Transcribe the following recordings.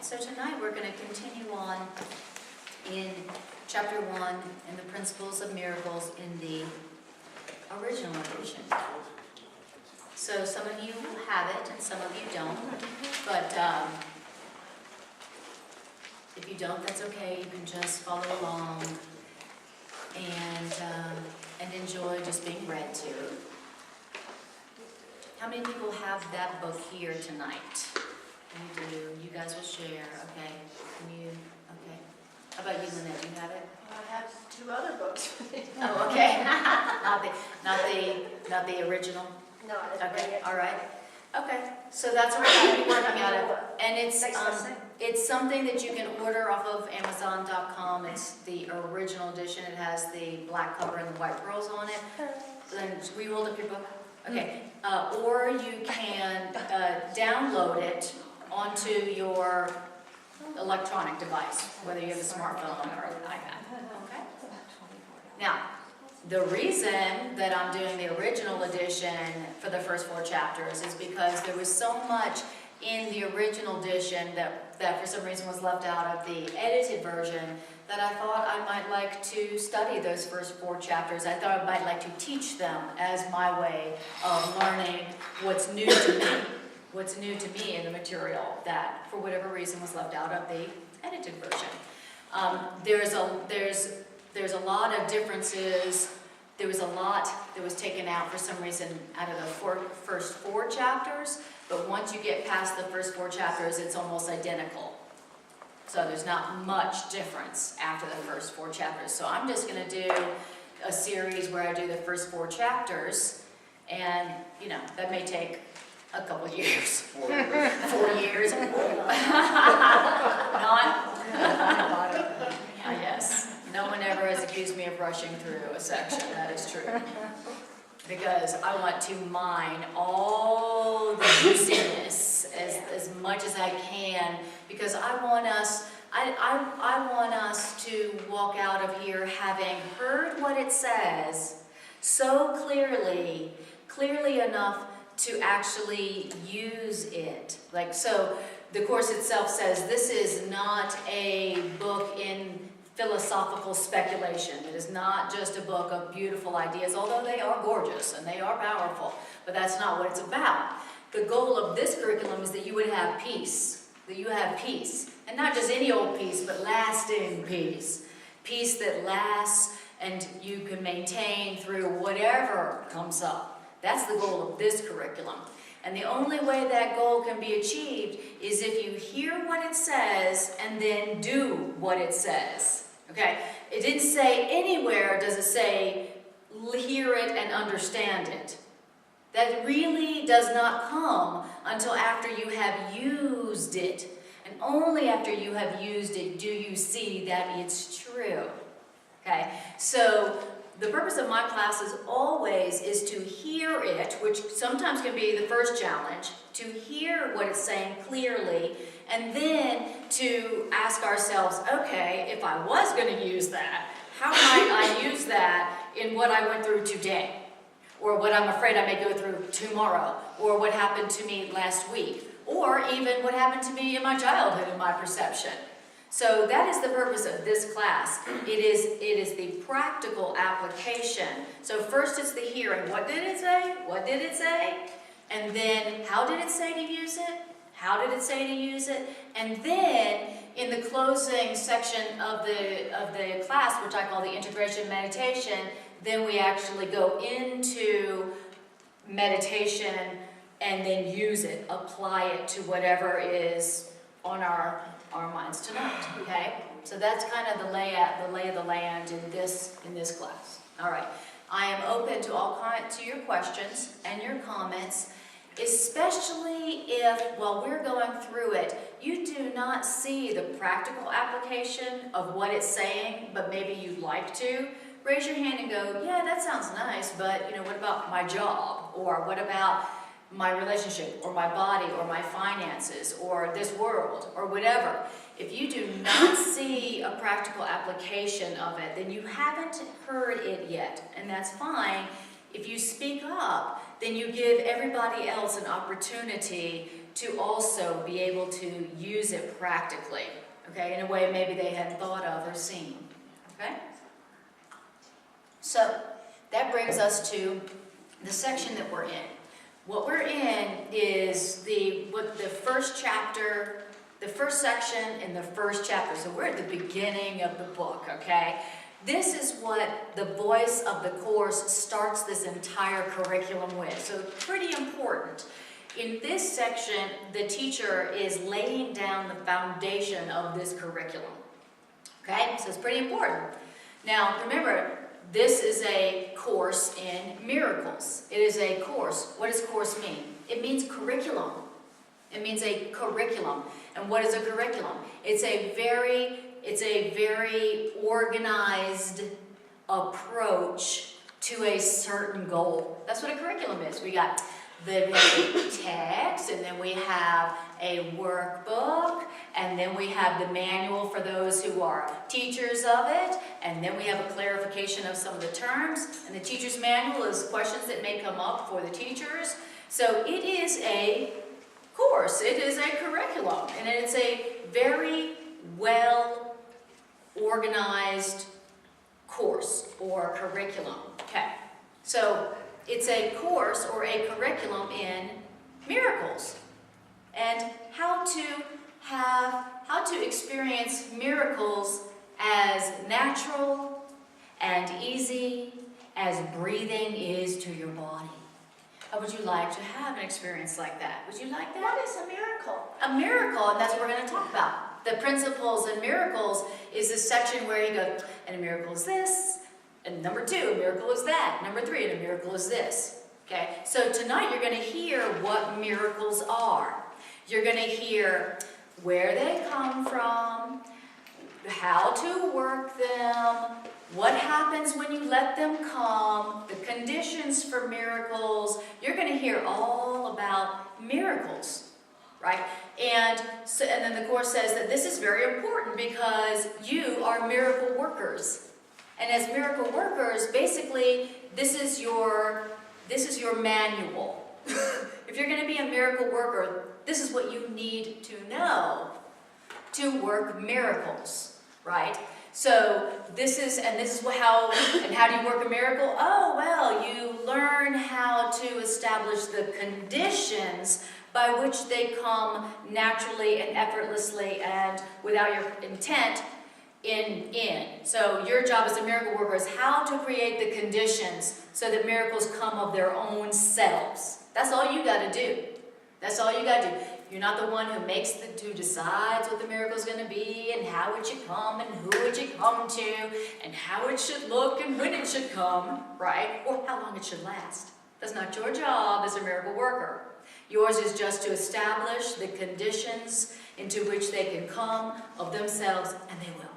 So tonight we're going to continue on in chapter 1 in the Principles of Miracles in the original edition. So some of you have it and some of you don't, but if you don't, that's okay. You can just follow along and enjoy just being read to. How many people have that book here tonight? You do. You guys will share. Okay. Can you? Okay. How about you, Lynette? Do you have it? I have 2 other books. Oh, okay. not the original. No, I didn't Okay. bring it. All right. Okay. So that's what we're going to be working out of, and it's something that you can order off of Amazon.com. It's the original edition. It has the black cover and the white pearls on it. Then will you hold up your book? Okay. Or you can download it onto your electronic device, whether you have a smartphone or an iPad. Okay. Now, the reason that I'm doing the original edition for the first 4 chapters is because there was so much in the original edition that for some reason was left out of the edited version that I thought I might like to study those first 4 chapters. I thought I might like to teach them as my way of learning what's new to me. What's new to me in the material that, for whatever reason, was left out of the edited version. There's a lot of differences. There was a lot that was taken out for some reason out of the first 4 chapters, but once you get past the first 4 chapters, it's almost identical. So there's not much difference after the first 4 chapters. So I'm just going to do a series where I do the first 4 chapters, and that may take a couple years. 4 years. Yes. No one ever has accused me of rushing through a section. That is true. Because I want to mine all the juiciness as much as I can, because I want us to walk out of here having heard what it says so clearly enough to actually use it. So the Course itself says this is not a book in philosophical speculation. It is not just a book of beautiful ideas, although they are gorgeous and they are powerful, but that's not what it's about. The goal of this curriculum is that you would have peace, and not just any old peace, but lasting peace. Peace that lasts and you can maintain through whatever comes up. That's the goal of this curriculum. And the only way that goal can be achieved is if you hear what it says and then do what it says. Okay? It didn't say anywhere, does it say, hear it and understand it. That really does not come until after you have used it. And only after you have used it do you see that it's true. Okay? So the purpose of my classes always is to hear it, which sometimes can be the first challenge, to hear what it's saying clearly, and then to ask ourselves, okay, if I was going to use that, how might I use that in what I went through today? Or what I'm afraid I may go through tomorrow? Or what happened to me last week? Or even what happened to me in my childhood in my perception? So that is the purpose of this class. It is the practical application. So first it's the hearing. What did it say? What did it say? And then how did it say to use it? How did it say to use it? And then in the closing section of the class, which I call the integration meditation, then we actually go into meditation and then use it, apply it to whatever is on our minds tonight, okay? So that's kind of the lay of the land in this class. All right. I am open to to your questions and your comments, especially if, while we're going through it, you do not see the practical application of what it's saying, but maybe you'd like to. Raise your hand and go, yeah, that sounds nice, but what about my job? Or what about my relationship, or my body, or my finances, or this world, or whatever. If you do not see a practical application of it, then you haven't heard it yet, and that's fine. If you speak up, then you give everybody else an opportunity to also be able to use it practically, okay, in a way maybe they hadn't thought of or seen, okay? So that brings us to the section that we're in. What we're in is the first chapter, the first section in the first chapter. So we're at the beginning of the book, okay? This is what the voice of the course starts this entire curriculum with. So pretty important. In this section, the teacher is laying down the foundation of this curriculum. Okay, so it's pretty important. Now, remember, this is a course in miracles. It is a course. What does course mean? It means curriculum. It means a curriculum. And what is a curriculum? It's a very organized approach to a certain goal. That's what a curriculum is. We got the text, and then we have a workbook, and then we have the manual for those who are teachers of it, and then we have a clarification of some of the terms, and the teacher's manual is questions that may come up for the teachers. So it is a course, it is a curriculum, and it's a very well organized course or curriculum. Okay, so it's a course or a curriculum in miracles and how to experience miracles as natural and easy as breathing is to your body. How would you like to have an experience like that? Would you like that? What is a miracle? A miracle, and that's what we're going to talk about. The principles and miracles is this section where you go, and a miracle is this, and number 2, a miracle is that, number 3, and a miracle is this. Okay, so tonight you're going to hear what miracles are. You're going to hear where they come from, how to work them, what happens when you let them come, the conditions for miracles. You're going to hear all about miracles, right? And then the course says that this is very important because you are miracle workers. And as miracle workers, basically, this is your manual. If you're going to be a miracle worker, this is what you need to know to work miracles, right? So this is how do you work a miracle? Oh, well, you learn how to establish the conditions by which they come naturally and effortlessly and without your intent in. So your job as a miracle worker is how to create the conditions so that miracles come of their own selves. That's all you got to do. That's all you got to do. You're not the one who decides what the miracle is going to be and how it should come and who it should come to and how it should look and when it should come, right? Or how long it should last. That's not your job as a miracle worker. Yours is just to establish the conditions into which they can come of themselves, and they will.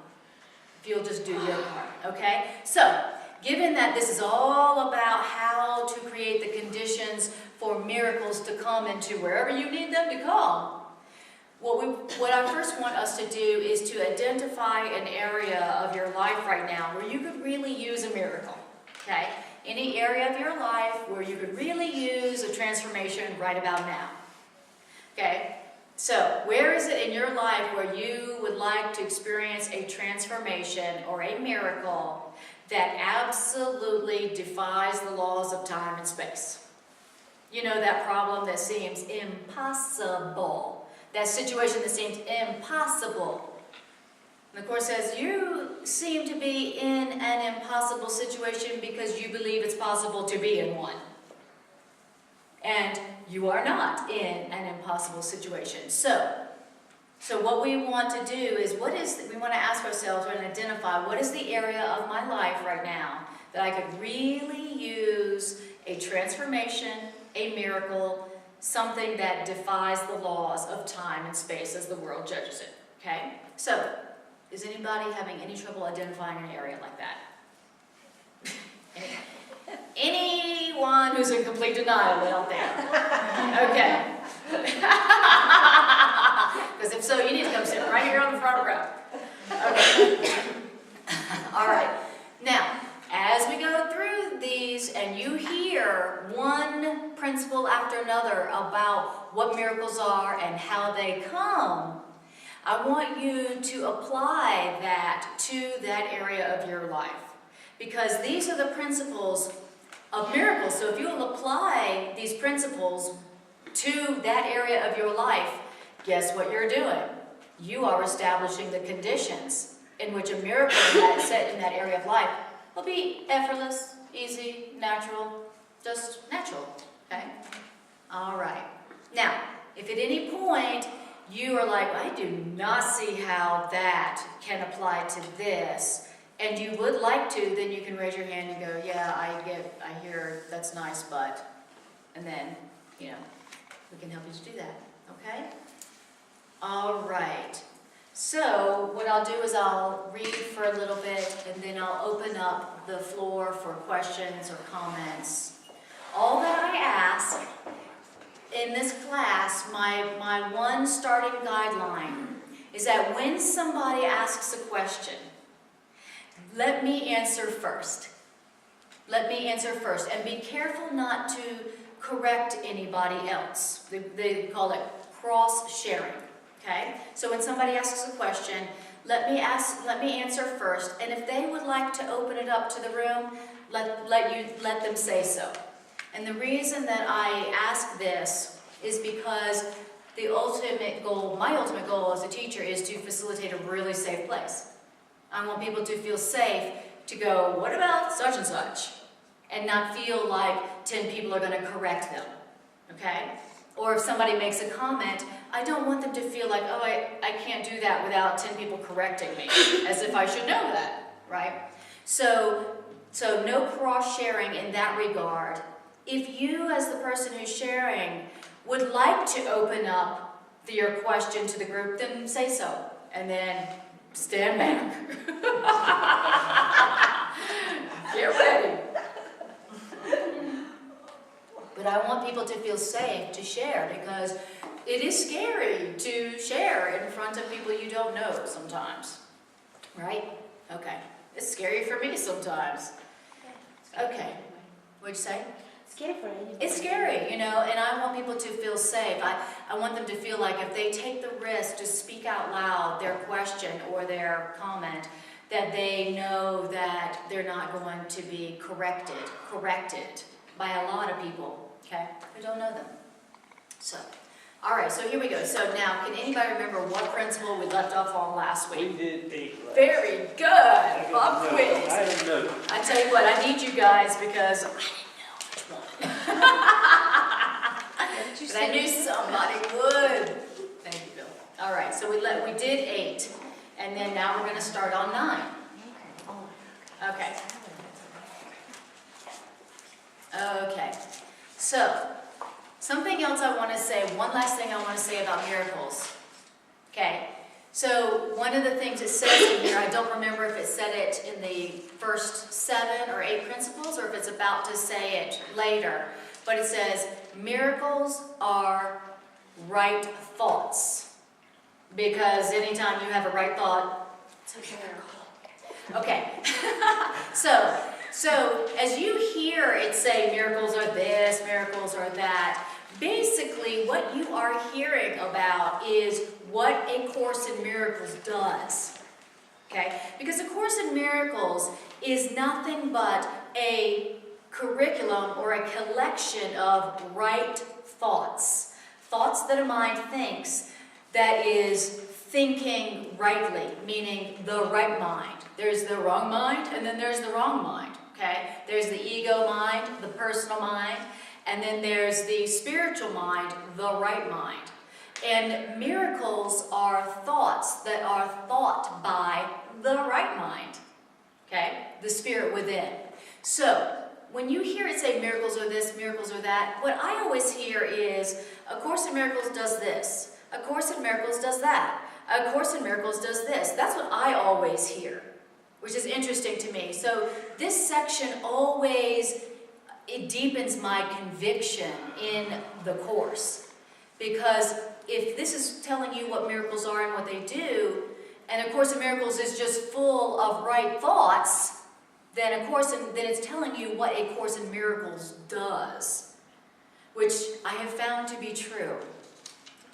If you'll just do your part, okay? So, given that this is all about how to create the conditions for miracles to come into wherever you need them to come, what I first want us to do is to identify an area of your life right now where you could really use a miracle, okay? Any area of your life where you could really use a transformation right about now, okay? So, where is it in your life where you would like to experience a transformation or a miracle that absolutely defies the laws of time and space? You know, that problem that seems impossible. That situation that seems impossible. And the Course says, you seem to be in an impossible situation because you believe it's possible to be in one. And you are not in an impossible situation. So what we want to do is, we want to ask ourselves and identify what is the area of my life right now that I could really use a transformation, a miracle, something that defies the laws of time and space as the world judges it. Okay? So, is anybody having any trouble identifying an area like that? Anyone who's in complete denial out there? Okay. Because if so, you need to come sit right here on the front row. Okay. All right. Now, as we go through these and you hear one principle after another about about what miracles are and how they come, I want you to apply that to that area of your life. Because these are the principles of miracles. So if you will apply these principles to that area of your life, guess what you're doing? You are establishing the conditions in which a miracle set in that area of life will be effortless, easy, natural, just natural, okay? All right. Now, if at any point you are like, I do not see how that can apply to this, and you would like to, then you can raise your hand and go, yeah, I hear, that's nice, but, and then, we can help you to do that, okay? All right. So what I'll do is I'll read for a little bit, and then I'll open up the floor for questions or comments. All that I ask in this class, my one starting guideline is that when somebody asks a question, let me answer first. Let me answer first, and be careful not to correct anybody else. They call it cross-sharing. Okay? So when somebody asks a question, let me answer first, and if they would like to open it up to the room, let them say so. And the reason that I ask this is because the ultimate goal, my ultimate goal as a teacher, is to facilitate a really safe place. I want people to feel safe to go, what about such and such? And not feel like 10 people are going to correct them. Okay? Or if somebody makes a comment, I don't want them to feel like, oh, I can't do that without 10 people correcting me, as if I should know that, right? So no cross-sharing in that regard. If you, as the person who's sharing, would like to open up your question to the group, then say so, and then stand back. Get ready. But I want people to feel safe to share, because it is scary to share in front of people you don't know sometimes. Right? Okay. It's scary for me sometimes. Okay. What'd you say? Scary for you. It's scary, and I want people to feel safe. I want them to feel like if they take the risk to speak out loud their question or their comment, that they know that they're not going to be corrected by a lot of people, okay, who don't know them. So, all right, so here we go. So now, can anybody remember what principle we left off on last week? We did 8 last. Very good. Bob quiz. I didn't know. I tell you what, I need you guys because I didn't know which one. But I knew somebody would. Thank you, Bill. All right, so we did 8, and then now we're going to start on 9. Okay. Okay. So, something else I want to say, one last thing I want to say about miracles. Okay. So, one of the things it says in here, I don't remember if it said it in the first 7 or 8 principles, or if it's about to say it later, but it says, miracles are right thoughts. Because anytime you have a right thought, it's a miracle. Okay. So, as you hear it say miracles are this, miracles are that, basically what you are hearing about is what A Course in Miracles does. Okay? Because A Course in Miracles is nothing but a curriculum or a collection of right thoughts. Thoughts that a mind thinks that is thinking rightly, meaning the right mind. There's the wrong mind, and then there's the wrong mind. Okay? There's the ego mind, the personal mind, and then there's the spiritual mind, the right mind. And miracles are thoughts that are thought by the right mind. Okay? The spirit within. So, when you hear it say miracles are this, miracles are that, what I always hear is, A Course in Miracles does this. A Course in Miracles does that. A Course in Miracles does this. That's what I always hear, which is interesting to me. So this section always, it deepens my conviction in the Course. Because if this is telling you what miracles are and what they do, and A Course in Miracles is just full of right thoughts, then it's telling you what A Course in Miracles does. which I have found to be true.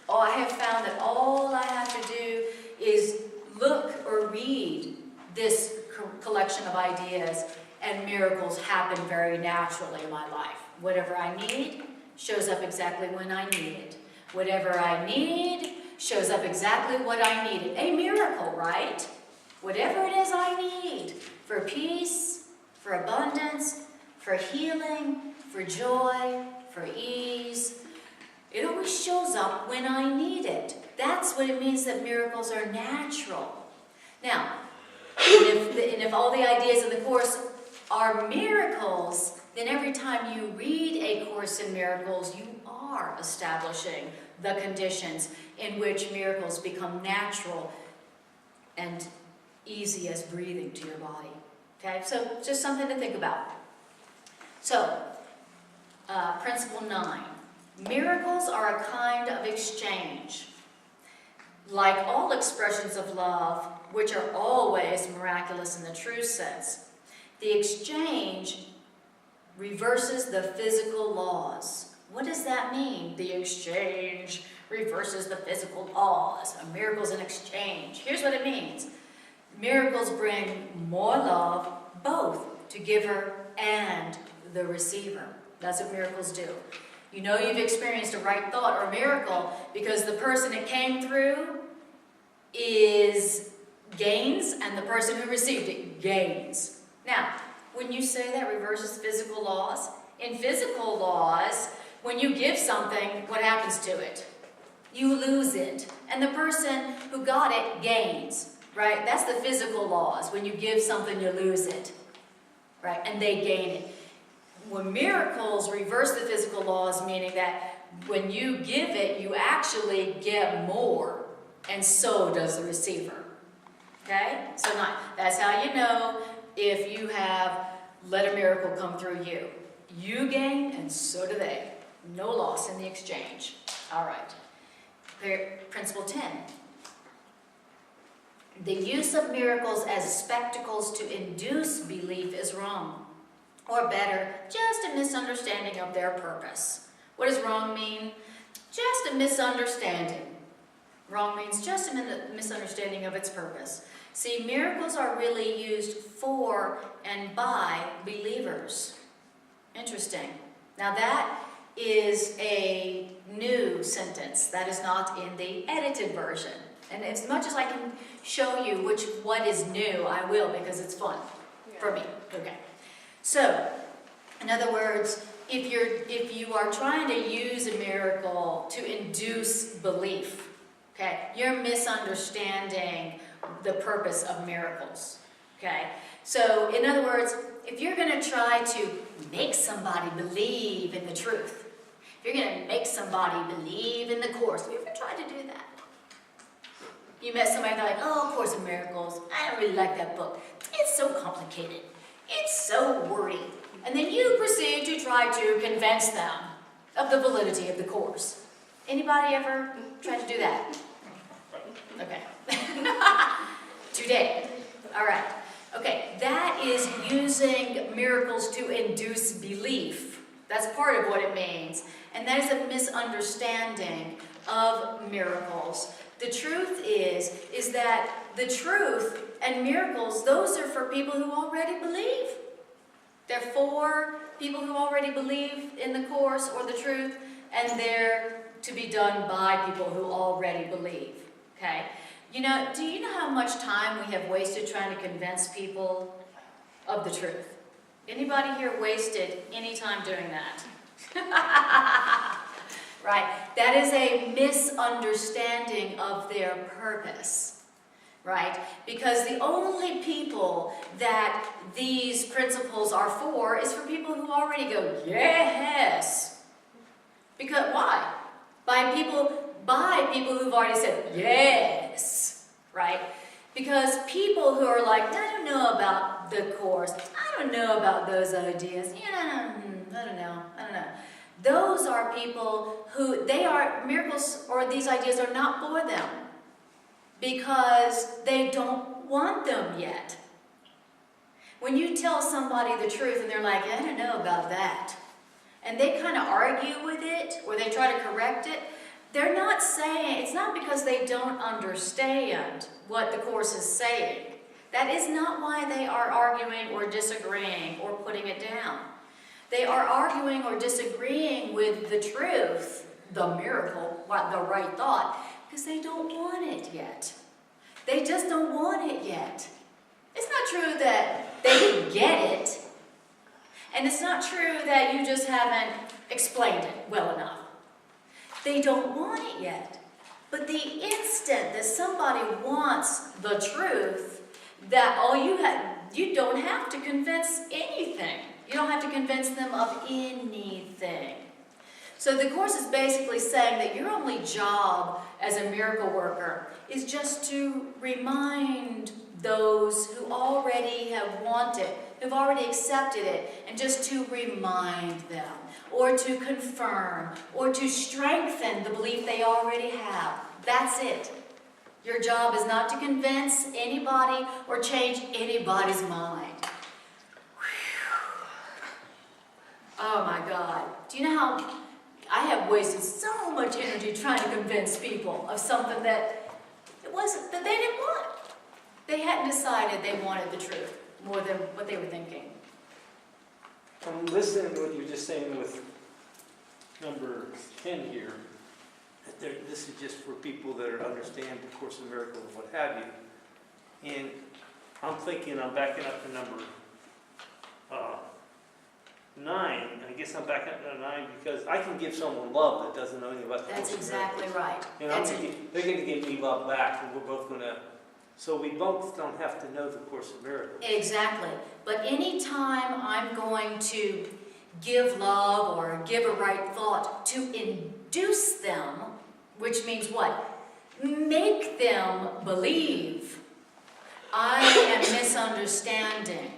I have found that all I have to do is look or read this collection of ideas, and miracles happen very naturally in my life. Whatever I need shows up exactly when I need it. Whatever I need shows up exactly what I needed. A miracle, right? Whatever it is I need for peace, for abundance, for healing, for joy, for ease, it always shows up when I need it. That's what it means that miracles are natural. Now, and if all the ideas in the Course are miracles, then every time you read a Course in Miracles, you are establishing the conditions in which miracles become natural and easy as breathing to your body. Okay, so just something to think about. So, principle 9. Miracles are a kind of exchange. Like all expressions of love, which are always miraculous in the true sense, the exchange reverses the physical laws. What does that mean? The exchange reverses the physical laws. A miracle is an exchange. Here's what it means. Miracles bring more love, both to giver and the receiver. That's what miracles do. You know you've experienced a right thought or a miracle because the person it came through gains, and the person who received it gains. Now, when you say that reverses physical laws, in physical laws, when you give something, what happens to it? You lose it. And the person who got it gains, right? That's the physical laws. When you give something, you lose it, right? And they gain it. When miracles reverse the physical laws, meaning that when you give it, you actually get more, and so does the receiver. Okay? So that's how you know if you have let a miracle come through you. You gain, and so do they. No loss in the exchange. All right. Principle 10. The use of miracles as spectacles to induce belief is wrong. Or better, just a misunderstanding of their purpose. What does wrong mean? Just a misunderstanding. Wrong means just a misunderstanding of its purpose. See, miracles are really used for and by believers. Interesting. Now that is a new sentence. That is not in the edited version. And as much as I can show you what is new, I will, because it's fun for me. Okay. So, in other words, if you are trying to use a miracle to induce belief, okay, you're misunderstanding the purpose of miracles. Okay? So, in other words, if you're going to try to make somebody believe in the truth, if you're going to make somebody believe in the Course, have you ever tried to do that? You met somebody like, oh, Course in Miracles, I don't really like that book. It's so complicated. It's so wordy. And then you proceed to try to convince them of the validity of the Course. Anybody ever try to do that? Okay. Today. All right. Okay, that is using miracles to induce belief. That's part of what it means. And that is a misunderstanding of miracles. The truth is that the truth and miracles, those are for people who already believe. They're for people who already believe in the Course or the truth, and they're to be done by people who already believe. Okay? You know, do you know how much time we have wasted trying to convince people of the truth? Anybody here wasted any time doing that? Right? That is a misunderstanding of their purpose. Right? Because the only people that these principles are for is for people who already go, yes. Because why? By people who've already said, yes. Right? Because people who are like, I don't know about the Course, I don't know about those ideas, I don't know. Those are people who, miracles or these ideas are not for them. Because they don't want them yet. When you tell somebody the truth and they're like, I don't know about that. and they kind of argue with it, or they try to correct it, they're not saying, it's not because they don't understand what the Course is saying. That is not why they are arguing or disagreeing or putting it down. They are arguing or disagreeing with the truth, the miracle, the right thought, because they don't want it yet. They just don't want it yet. It's not true that they didn't get it, and it's not true that you just haven't explained it well enough. They don't want it yet. But the instant that somebody wants the truth, that you don't have to convince anything. You don't have to convince them of anything. So the Course is basically saying that your only job as a miracle worker is just to remind those who already have wanted, who've already accepted it, and just to remind them, or to confirm, or to strengthen the belief they already have. That's it. Your job is not to convince anybody or change anybody's mind. Oh my God. Do you know how I have wasted so much energy trying to convince people of something that it wasn't, that they didn't want. They hadn't decided they wanted the truth more than what they were thinking. I'm listening to what you're just saying with number 10 here. This is just for people that understand the Course in Miracles and what have you. And I'm thinking, I'm backing up to number 9. I guess I'm backing up to 9 because I can give someone love that doesn't know anything about the Course That's in exactly Miracles. right. And they're going to give me love back, and we're both going to. So we both don't have to know the Course in Miracles. Exactly. But anytime I'm going to give love or give a right thought to induce them, which means what? Make them believe, I am misunderstanding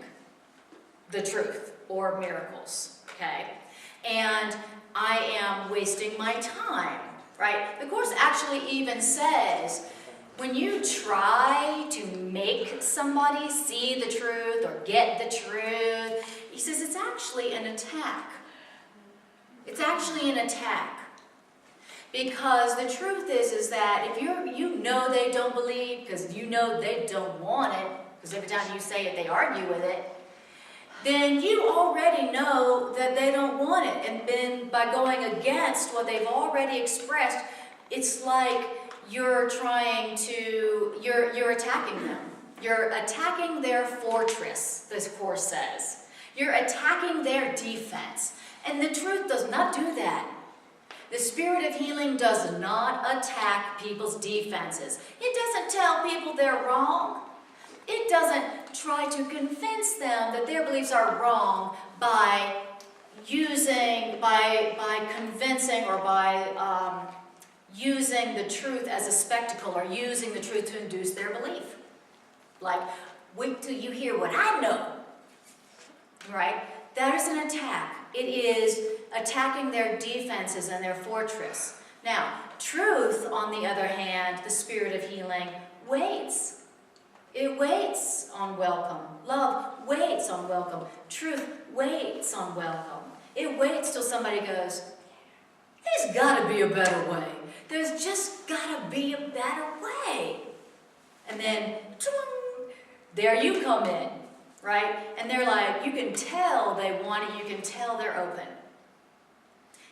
the truth or miracles, okay? And I am wasting my time, right? The Course actually even says, when you try to make somebody see the truth or get the truth, he says it's actually an attack. It's actually an attack. Because the truth is that if you know they don't believe, because you know they don't want it, because every time you say it, they argue with it, then you already know that they don't want it. And then by going against what they've already expressed, it's like you're attacking them. You're attacking their fortress, this Course says. You're attacking their defense. And the truth does not do that. The Spirit of Healing does not attack people's defenses. It doesn't tell people they're wrong. It doesn't try to convince them that their beliefs are wrong by convincing or by using the truth as a spectacle or using the truth to induce their belief. Like, wait till you hear what I know. Right? That is an attack. It is attacking their defenses and their fortress. Now, truth, on the other hand, the Spirit of Healing, waits. It waits on welcome. Love waits on welcome. Truth waits on welcome. It waits till somebody goes, there's got to be a better way. There's just got to be a better way. And then, there you come in. Right? And they're like, you can tell they want it, you can tell they're open.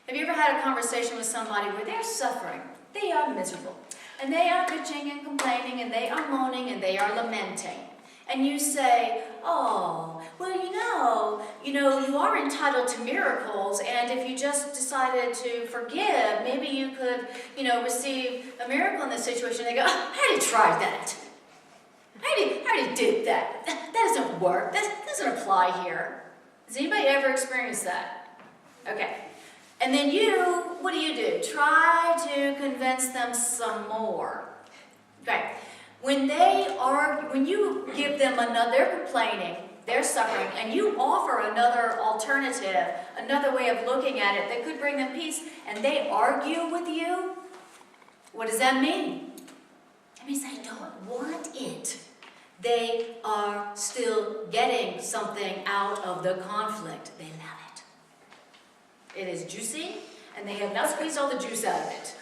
Have you ever had a conversation with somebody where they're suffering, they are miserable, and they are bitching and complaining, and they are moaning, and they are lamenting. And you say, oh, well, you are entitled to miracles, and if you just decided to forgive, maybe you could, receive a miracle in this situation. They go, I already tried that. I already did that. That doesn't work. That doesn't apply here. Has anybody ever experienced that? Okay. And then what do? Try to convince them some more. Okay. When you give them they're complaining, they're suffering, and you offer another alternative, another way of looking at it that could bring them peace, and they argue with you, what does that mean? That means they don't want it. They are still getting something out of the conflict. They love it. It is juicy, and they have not squeezed all the juice out of it.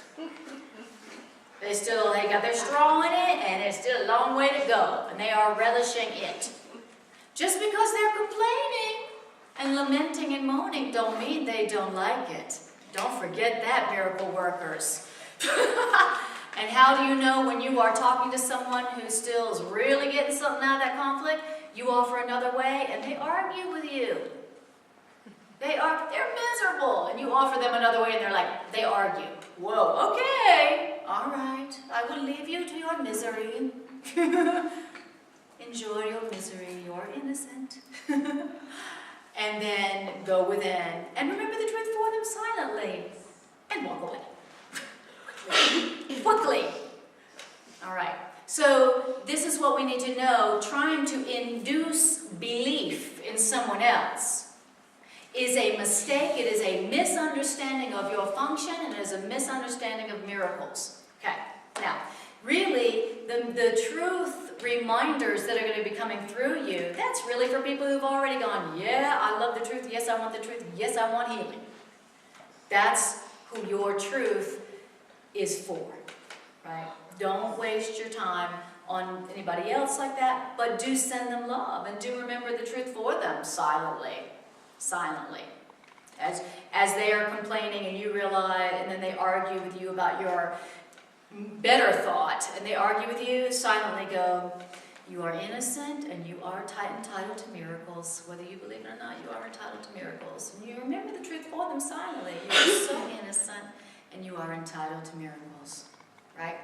They got their straw in it, and it's still a long way to go, and they are relishing it. Just because they're complaining and lamenting and moaning don't mean they don't like it. Don't forget that, miracle workers. And how do you know when you are talking to someone who still is really getting something out of that conflict? You offer another way, and they argue with you. They're miserable, and you offer them another way, and they argue. Whoa, okay, all right, I will leave you to your misery. Enjoy your misery, you're innocent. And then go within, and remember the truth for them silently, and walk away. Quickly. All right, so this is what we need to know. Trying to induce belief in someone else is a mistake. It is a misunderstanding of your function, and it is a misunderstanding of miracles. Okay, now, really, the truth reminders that are going to be coming through you, that's really for people who've already gone, yeah, I love the truth, yes, I want the truth, yes, I want healing. That's who your truth is for, right? Don't waste your time on anybody else like that, but do send them love, and do remember the truth for them silently. As they are complaining and you realize, and then they argue with you about your better thought, and they argue with you, silently go, you are innocent and you are entitled to miracles. Whether you believe it or not, you are entitled to miracles. And you remember the truth for them silently. You are so innocent and you are entitled to miracles. Right?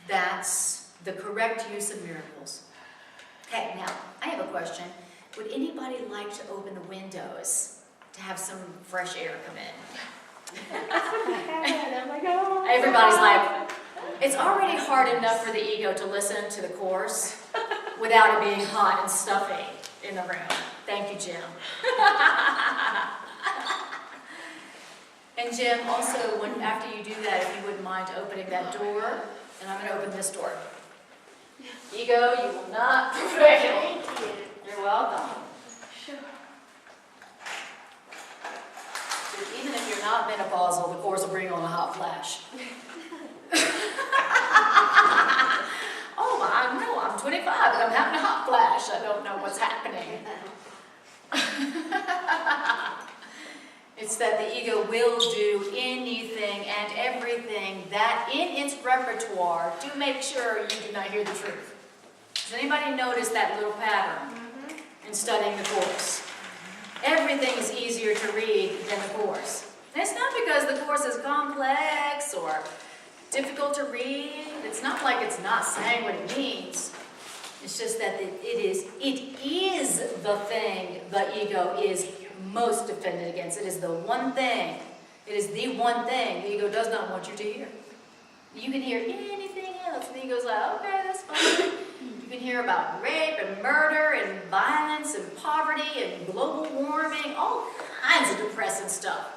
That's the correct use of miracles. Okay, now, I have a question. Would anybody like to open the windows to have some fresh air come in? Everybody's like, it's already hard enough for the ego to listen to the course without it being hot and stuffy in the room. Thank you, Jim. And Jim, also, after you do that, if you wouldn't mind opening that door, and I'm going to open this door. Ego, you will not prevail. You're welcome. Even if you're not menopausal, the course will bring on a hot flash. Oh, I know, I'm 25, but I'm having a hot flash. I don't know what's happening. It's that the ego will do anything and everything that in its repertoire to make sure you do not hear the truth. Does anybody notice that little pattern in studying the course? Everything is easier to read than the course. And it's not because the course is complex or difficult to read. It's not like it's not saying what it means. It's just that it is the thing the ego is most defended against. It is the one thing. It is the one thing the ego does not want you to hear. You can hear anything else. The ego's like, okay, that's fine. You can hear about rape and murder and violence and poverty and global warming, all kinds of depressing stuff.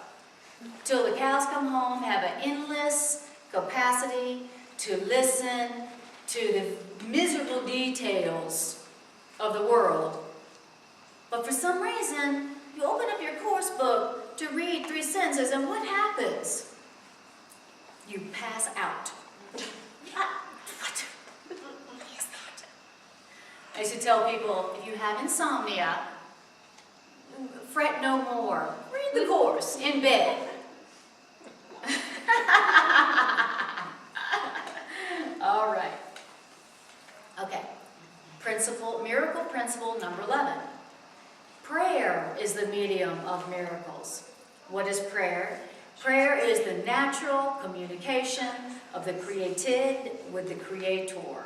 Till the cows come home, have an endless capacity to listen to the miserable details of the world. But for some reason, you open up your course book to read 3 sentences, and what happens? You pass out. What is that? I used to tell people, if you have insomnia, fret no more. Read the course in bed. All right. Okay. Miracle principle number 11. Prayer is the medium of miracles. What is prayer? Prayer is the natural communication of the created with the creator.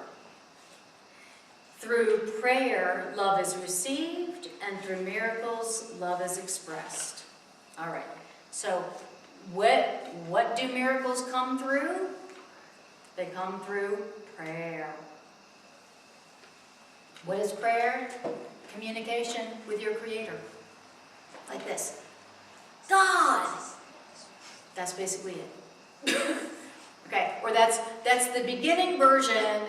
Through prayer, love is received, and through miracles, love is expressed. All right. So, what do miracles come through? They come through prayer. What is prayer? Communication with your Creator. Like this. God! That's basically it. Okay, or that's the beginning version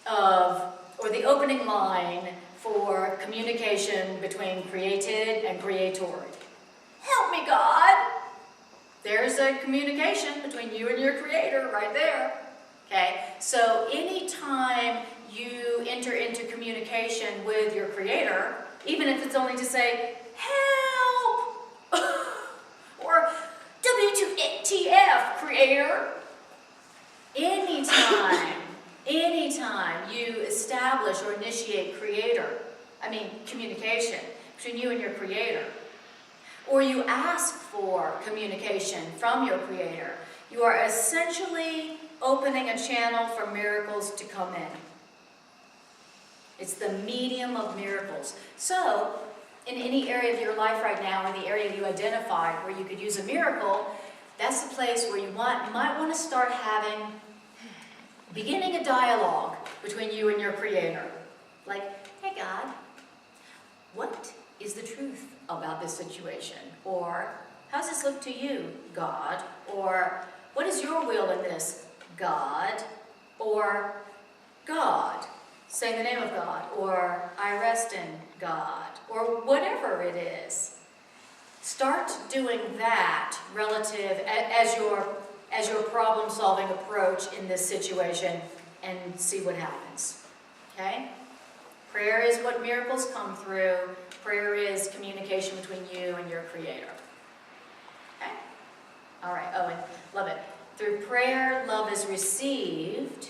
of, or the opening line for communication between created and creator. Help me, God! a communication between you and your Creator right there. Okay, so anytime you enter into communication with your Creator, even if it's only to say, help, or WTF, Creator, anytime you establish or initiate communication between you and your Creator, or you ask for communication from your Creator, you are essentially opening a channel for miracles to come in. It's the medium of miracles. So, in any area of your life right now, or the area you identify where you could use a miracle, that's the place where you might want to start beginning a dialogue between you and your Creator. Like, hey God, what is the truth about this situation? Or, how does this look to you, God? Or, what is your will in this, God? Or, God, saying the name of God. Or, I rest in God. Or whatever it is. Start doing that relative as your problem-solving approach in this situation, and see what happens. Okay? Prayer is what miracles come through. Prayer is communication between you and your Creator. Okay? All right. Oh, and love it. Through prayer, love is received.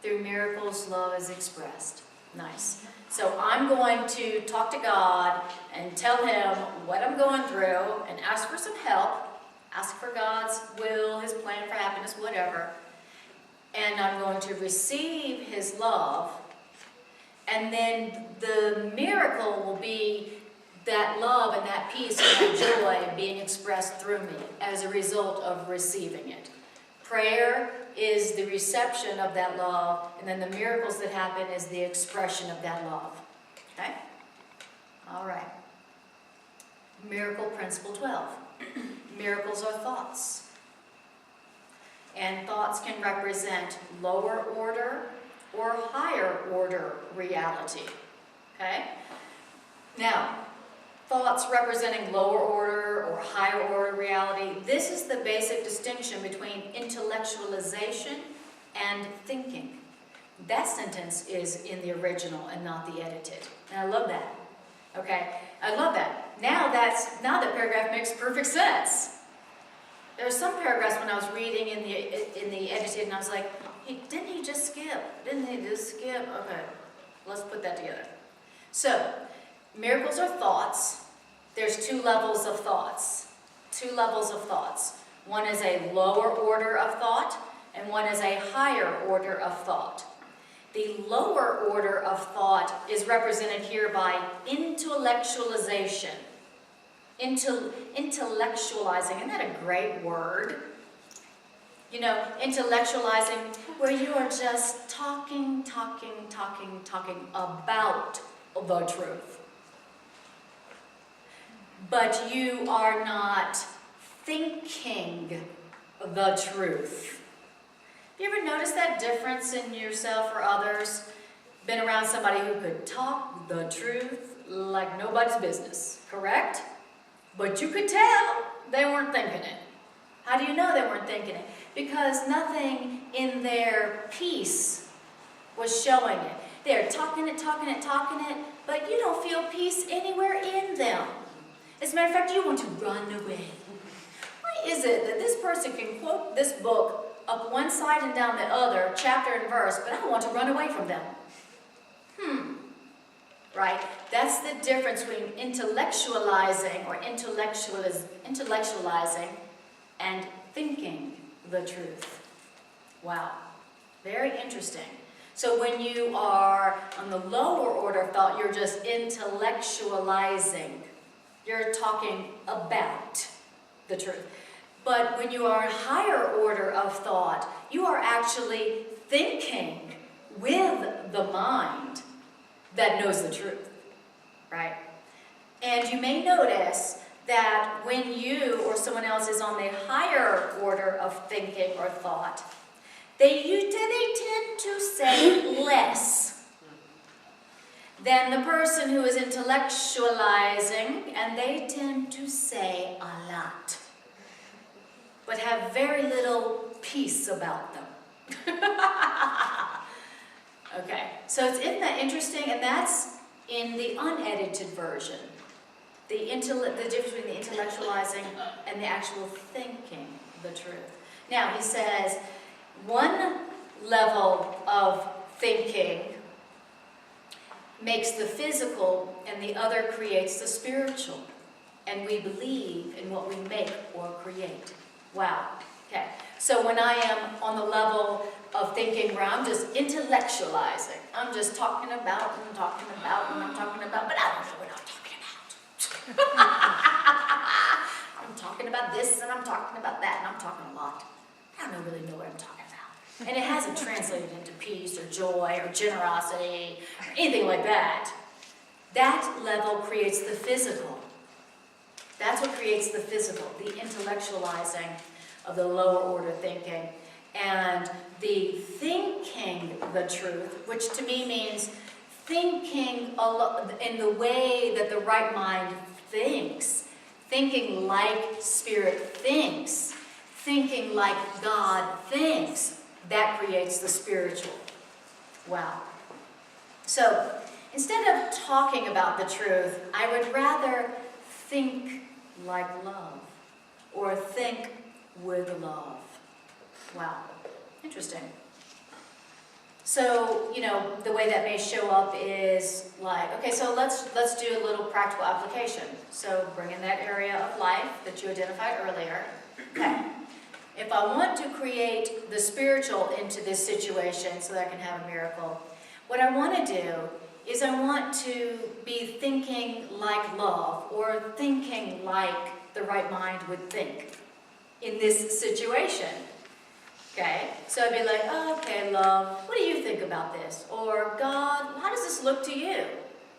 Through miracles, love is expressed. Nice. So I'm going to talk to God and tell Him what I'm going through and ask for some help. Ask for God's will, His plan for happiness, whatever. And I'm going to receive His love. And then the miracle will be that love and that peace and that joy being expressed through me as a result of receiving it. Prayer is the reception of that love, and then the miracles that happen is the expression of that love. Okay? All right. Miracle Principle 12. Miracles are thoughts. And thoughts can represent lower order or higher order reality. Okay? Now, thoughts representing lower order or higher order reality, this is the basic distinction between intellectualization and thinking. That sentence is in the original and not the edited. And I love that. Okay? I love that. Now that paragraph makes perfect sense. There are some paragraphs when I was reading in the edited, and I was like, didn't he just skip? Didn't he just skip? Okay, let's put that together. So, miracles are thoughts. There's two levels of thoughts. Two levels of thoughts. One is a lower order of thought, and one is a higher order of thought. The lower order of thought is represented here by intellectualization. Intellectualizing, isn't that a great word? You know, intellectualizing, where you are just talking about the truth. But you are not thinking the truth. Have you ever noticed that difference in yourself or others? Been around somebody who could talk the truth like nobody's business, correct? But you could tell they weren't thinking it. How do you know they weren't thinking it? Because nothing in their peace was showing it. They're talking it, but you don't feel peace anywhere in them. As a matter of fact, you want to run away. Why is it that this person can quote this book up one side and down the other, chapter and verse, but I want to run away from them? Right? That's the difference between intellectualizing or intellectualizing and thinking the truth. Wow. Very interesting. So when you are on the lower order of thought, you're just intellectualizing. You're talking about the truth. But when you are in higher order of thought, you are actually thinking with the mind that knows the truth, right? And you may notice that when you or someone else is on the higher order of thinking or thought, they tend to say less than the person who is intellectualizing, and they tend to say a lot. but have very little peace about them. Okay, so isn't that interesting? And that's in the unedited version. The difference between the intellectualizing and the actual thinking the truth. Now, he says, one level of thinking makes the physical and the other creates the spiritual. And we believe in what we make or create. Wow. Okay. So when I am on the level of thinking where I'm just intellectualizing, I'm just talking about and talking about and I'm talking about, but I don't know what I'm talking about. I'm talking about this and I'm talking about that and I'm talking a lot. I don't really know what I'm talking about. And it hasn't translated into peace or joy or generosity or anything like that. That level creates the physical. That's what creates the physical, the intellectualizing of the lower order thinking. And the thinking the truth, which to me means thinking in the way that the right mind thinks, thinking like Spirit thinks, thinking like God thinks, that creates the spiritual. Wow. So instead of talking about the truth, I would rather think like love, or think with love. Wow, interesting. So, the way that may show up is like, okay, so let's do a little practical application. So bring in that area of life that you identified earlier. Okay. If I want to create the spiritual into this situation so that I can have a miracle, what I want to do is I want to be thinking like love, or thinking like the right mind would think in this situation. Okay, so I'd be like, oh, okay, love, what do you think about this? Or God, how does this look to you?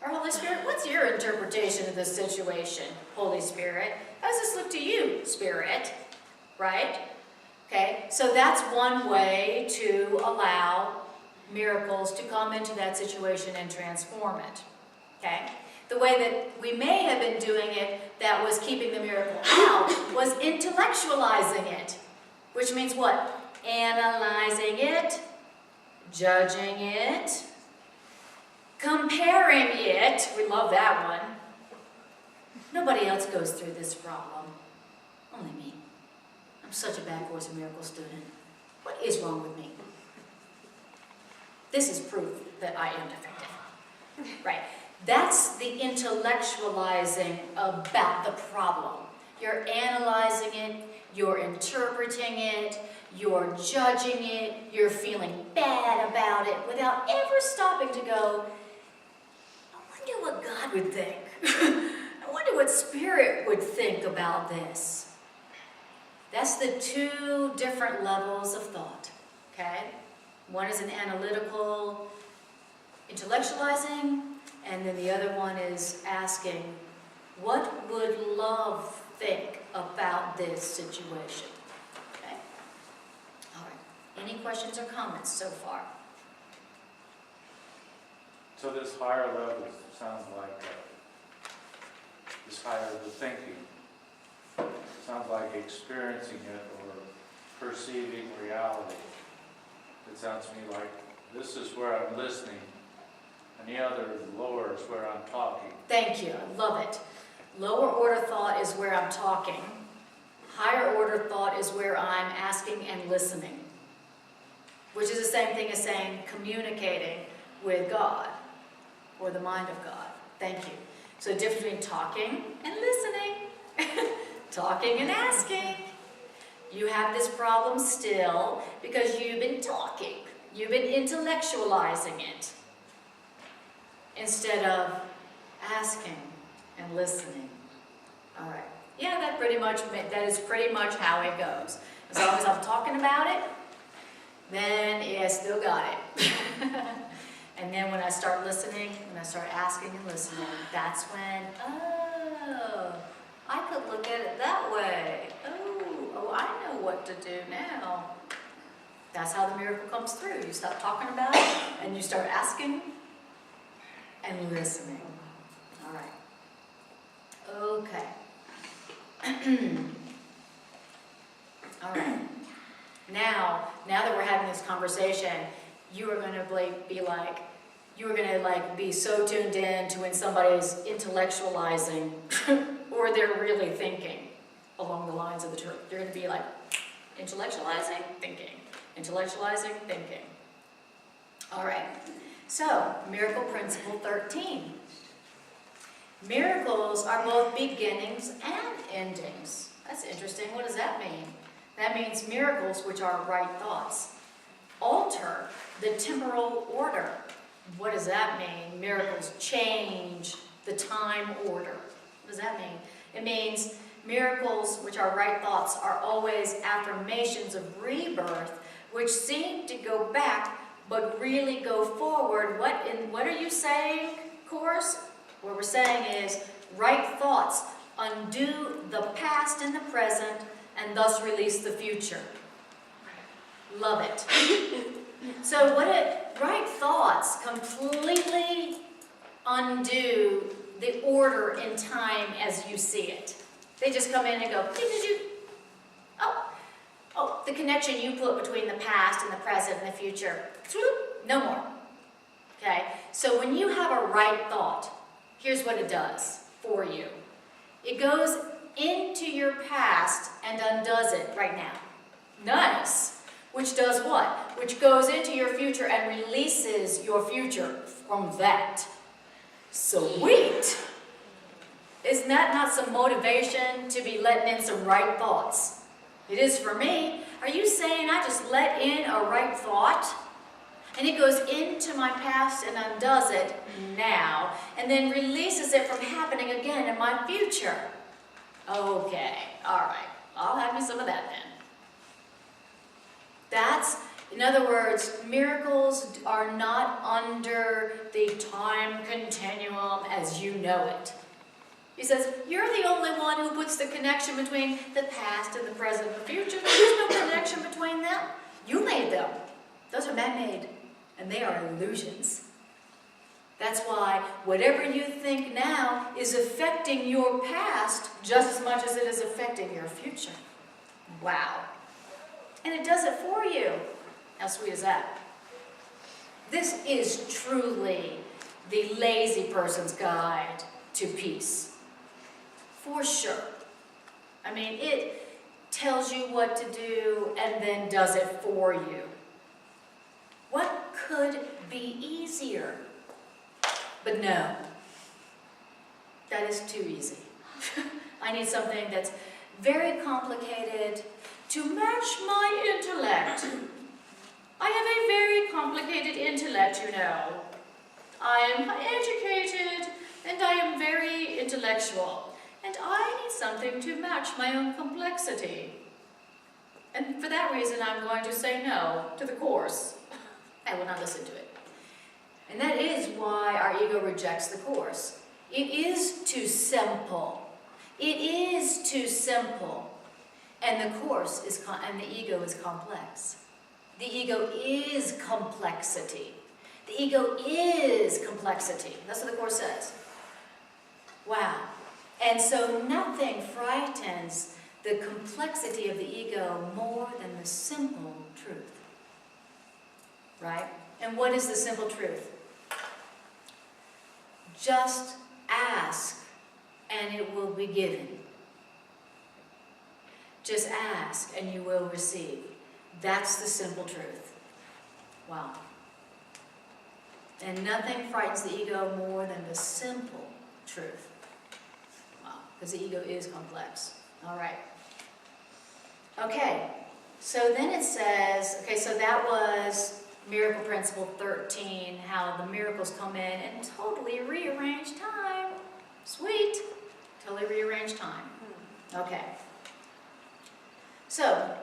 Or Holy Spirit, what's your interpretation of this situation? Holy Spirit, how does this look to you, Spirit? Right? Okay, so that's one way to allow miracles to come into that situation and transform it. Okay? The way that we may have been doing it that was keeping the miracle out was intellectualizing it. Which means what? Analyzing it, judging it, comparing it. We love that one. Nobody else goes through this problem. Only me. I'm such a bad Course in Miracles student. What is wrong with me? This is proof that I am defective. Right. That's the intellectualizing about the problem. You're analyzing it, you're interpreting it, you're judging it, you're feeling bad about it without ever stopping to go, I wonder what God would think. I wonder what Spirit would think about this. That's the two different levels of thought, okay? One is an analytical, intellectualizing, and then the other one is asking, what would love think about this situation? Okay? All right. Any questions or comments so far? So this higher level sounds like this higher the thinking. Sounds like experiencing it or perceiving reality. It sounds to me like this is where I'm listening, and the other lower is where I'm talking. Thank you. I love it. Lower order thought is where I'm talking. Higher order thought is where I'm asking and listening, which is the same thing as saying communicating with God or the mind of God. Thank you. So the difference between talking and listening, talking and asking. You have this problem still because you've been talking. You've been intellectualizing it instead of asking and listening. All right. Yeah, that is pretty much how it goes. As long as I'm talking about it, then yeah, I still got it. And then when I start listening, when I start asking and listening, that's when, oh, I could look at it that way. Oh, I know what to do now. That's how the miracle comes through. You stop talking about it, and you start asking and listening. All right. Okay. All right. Now that we're having this conversation, you are going to be like, be so tuned in to when somebody's intellectualizing or they're really thinking along the lines of the truth. You're going to be like, intellectualizing, thinking. Intellectualizing, thinking. All right. So, miracle principle 13. Miracles are both beginnings and endings. That's interesting. What does that mean? That means miracles, which are right thoughts, alter the temporal order. What does that mean? Miracles change the time order. What does that mean? It means miracles, which are right thoughts, are always affirmations of rebirth, which seem to go back, but really go forward. What are you saying, Course? What we're saying is, right thoughts undo the past and the present, and thus release the future. Love it. So right thoughts completely undo the order in time as you see it. They just come in and go, oh, the connection you put between the past and the present and the future, no more. Okay? So when you have a right thought, here's what it does for you. It goes into your past and undoes it right now. Nice. Which does what? Which goes into your future and releases your future from that. Sweet. Isn't that not some motivation to be letting in some right thoughts? It is for me. Are you saying I just let in a right thought? And it goes into my past and undoes it now, and then releases it from happening again in my future. Okay, all right. I'll have me some of that then. In other words, miracles are not under the time continuum as you know it. He says, you're the only one who puts the connection between the past and the present and the future. There's no connection between them. You made them. Those are man-made, and they are illusions. That's why whatever you think now is affecting your past just as much as it is affecting your future. Wow. And it does it for you. How sweet is that? This is truly the lazy person's guide to peace. For sure. I mean, it tells you what to do and then does it for you. What could be easier? But no, that is too easy. I need something that's very complicated to match my intellect. I have a very complicated intellect, you know. I am educated and I am very intellectual, and I need something to match my own complexity. And for that reason, I'm going to say no to the Course. I will not listen to it. And that is why our ego rejects the Course. It is too simple. It is too simple. And the Course is, and the ego is complex. The ego is complexity. The ego is complexity. That's what the Course says. Wow. And so nothing frightens the complexity of the ego more than the simple truth. Right? And what is the simple truth? Just ask and it will be given. Just ask and you will receive. That's the simple truth. Wow. And nothing frightens the ego more than the simple truth. Wow. Because the ego is complex. All right. Okay. So then it says, okay, so that was Miracle Principle 13, how the miracles come in and totally rearrange time. Sweet. Totally rearrange time. Okay. So,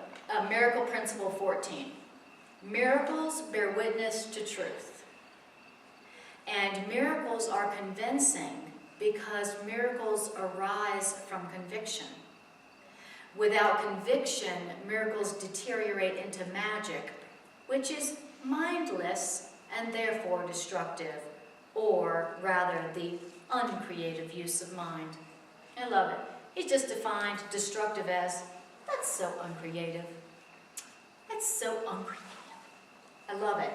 Miracle Principle 14. Miracles bear witness to truth. And miracles are convincing because miracles arise from conviction. Without conviction, miracles deteriorate into magic, which is mindless and therefore destructive, or rather the uncreative use of mind. I love it. He's just defined destructive as That's so uncreative. That's so uncreative. I love it.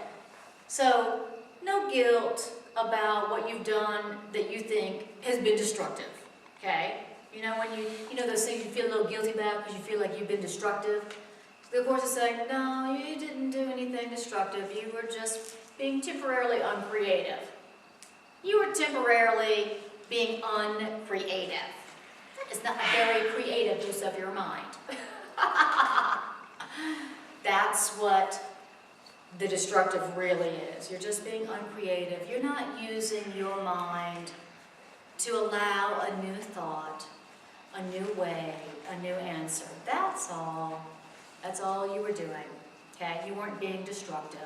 So, no guilt about what you've done that you think has been destructive, okay? You know, when you know those things you feel a little guilty about because you feel like you've been destructive? The Course is saying, no, you didn't do anything destructive. You were just being temporarily uncreative. You were temporarily being uncreative. That is not a very creative use of your mind. That's what the destructive really is. You're just being uncreative. You're not using your mind to allow a new thought, a new way, a new answer. That's all. That's all you were doing. Okay? You weren't being destructive.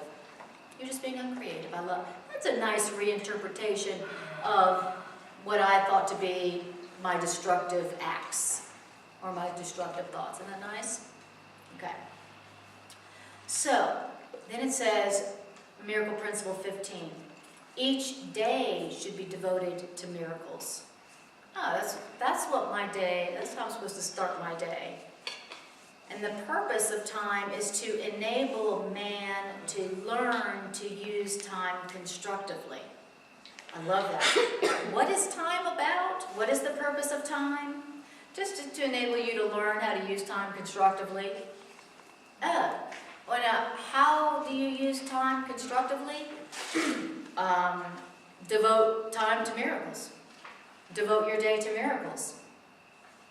You're just being uncreative. I love. That's a nice reinterpretation of what I thought to be my destructive acts or my destructive thoughts. Isn't that nice? Okay. So, then it says, Miracle Principle 15. Each day should be devoted to miracles. Oh, that's what my day, that's how I'm supposed to start my day. And the purpose of time is to enable man to learn to use time constructively. I love that. What is time about? What is the purpose of time? Just to enable you to learn how to use time constructively. Well, now, how do you use time constructively? Devote time to miracles. Devote your day to miracles.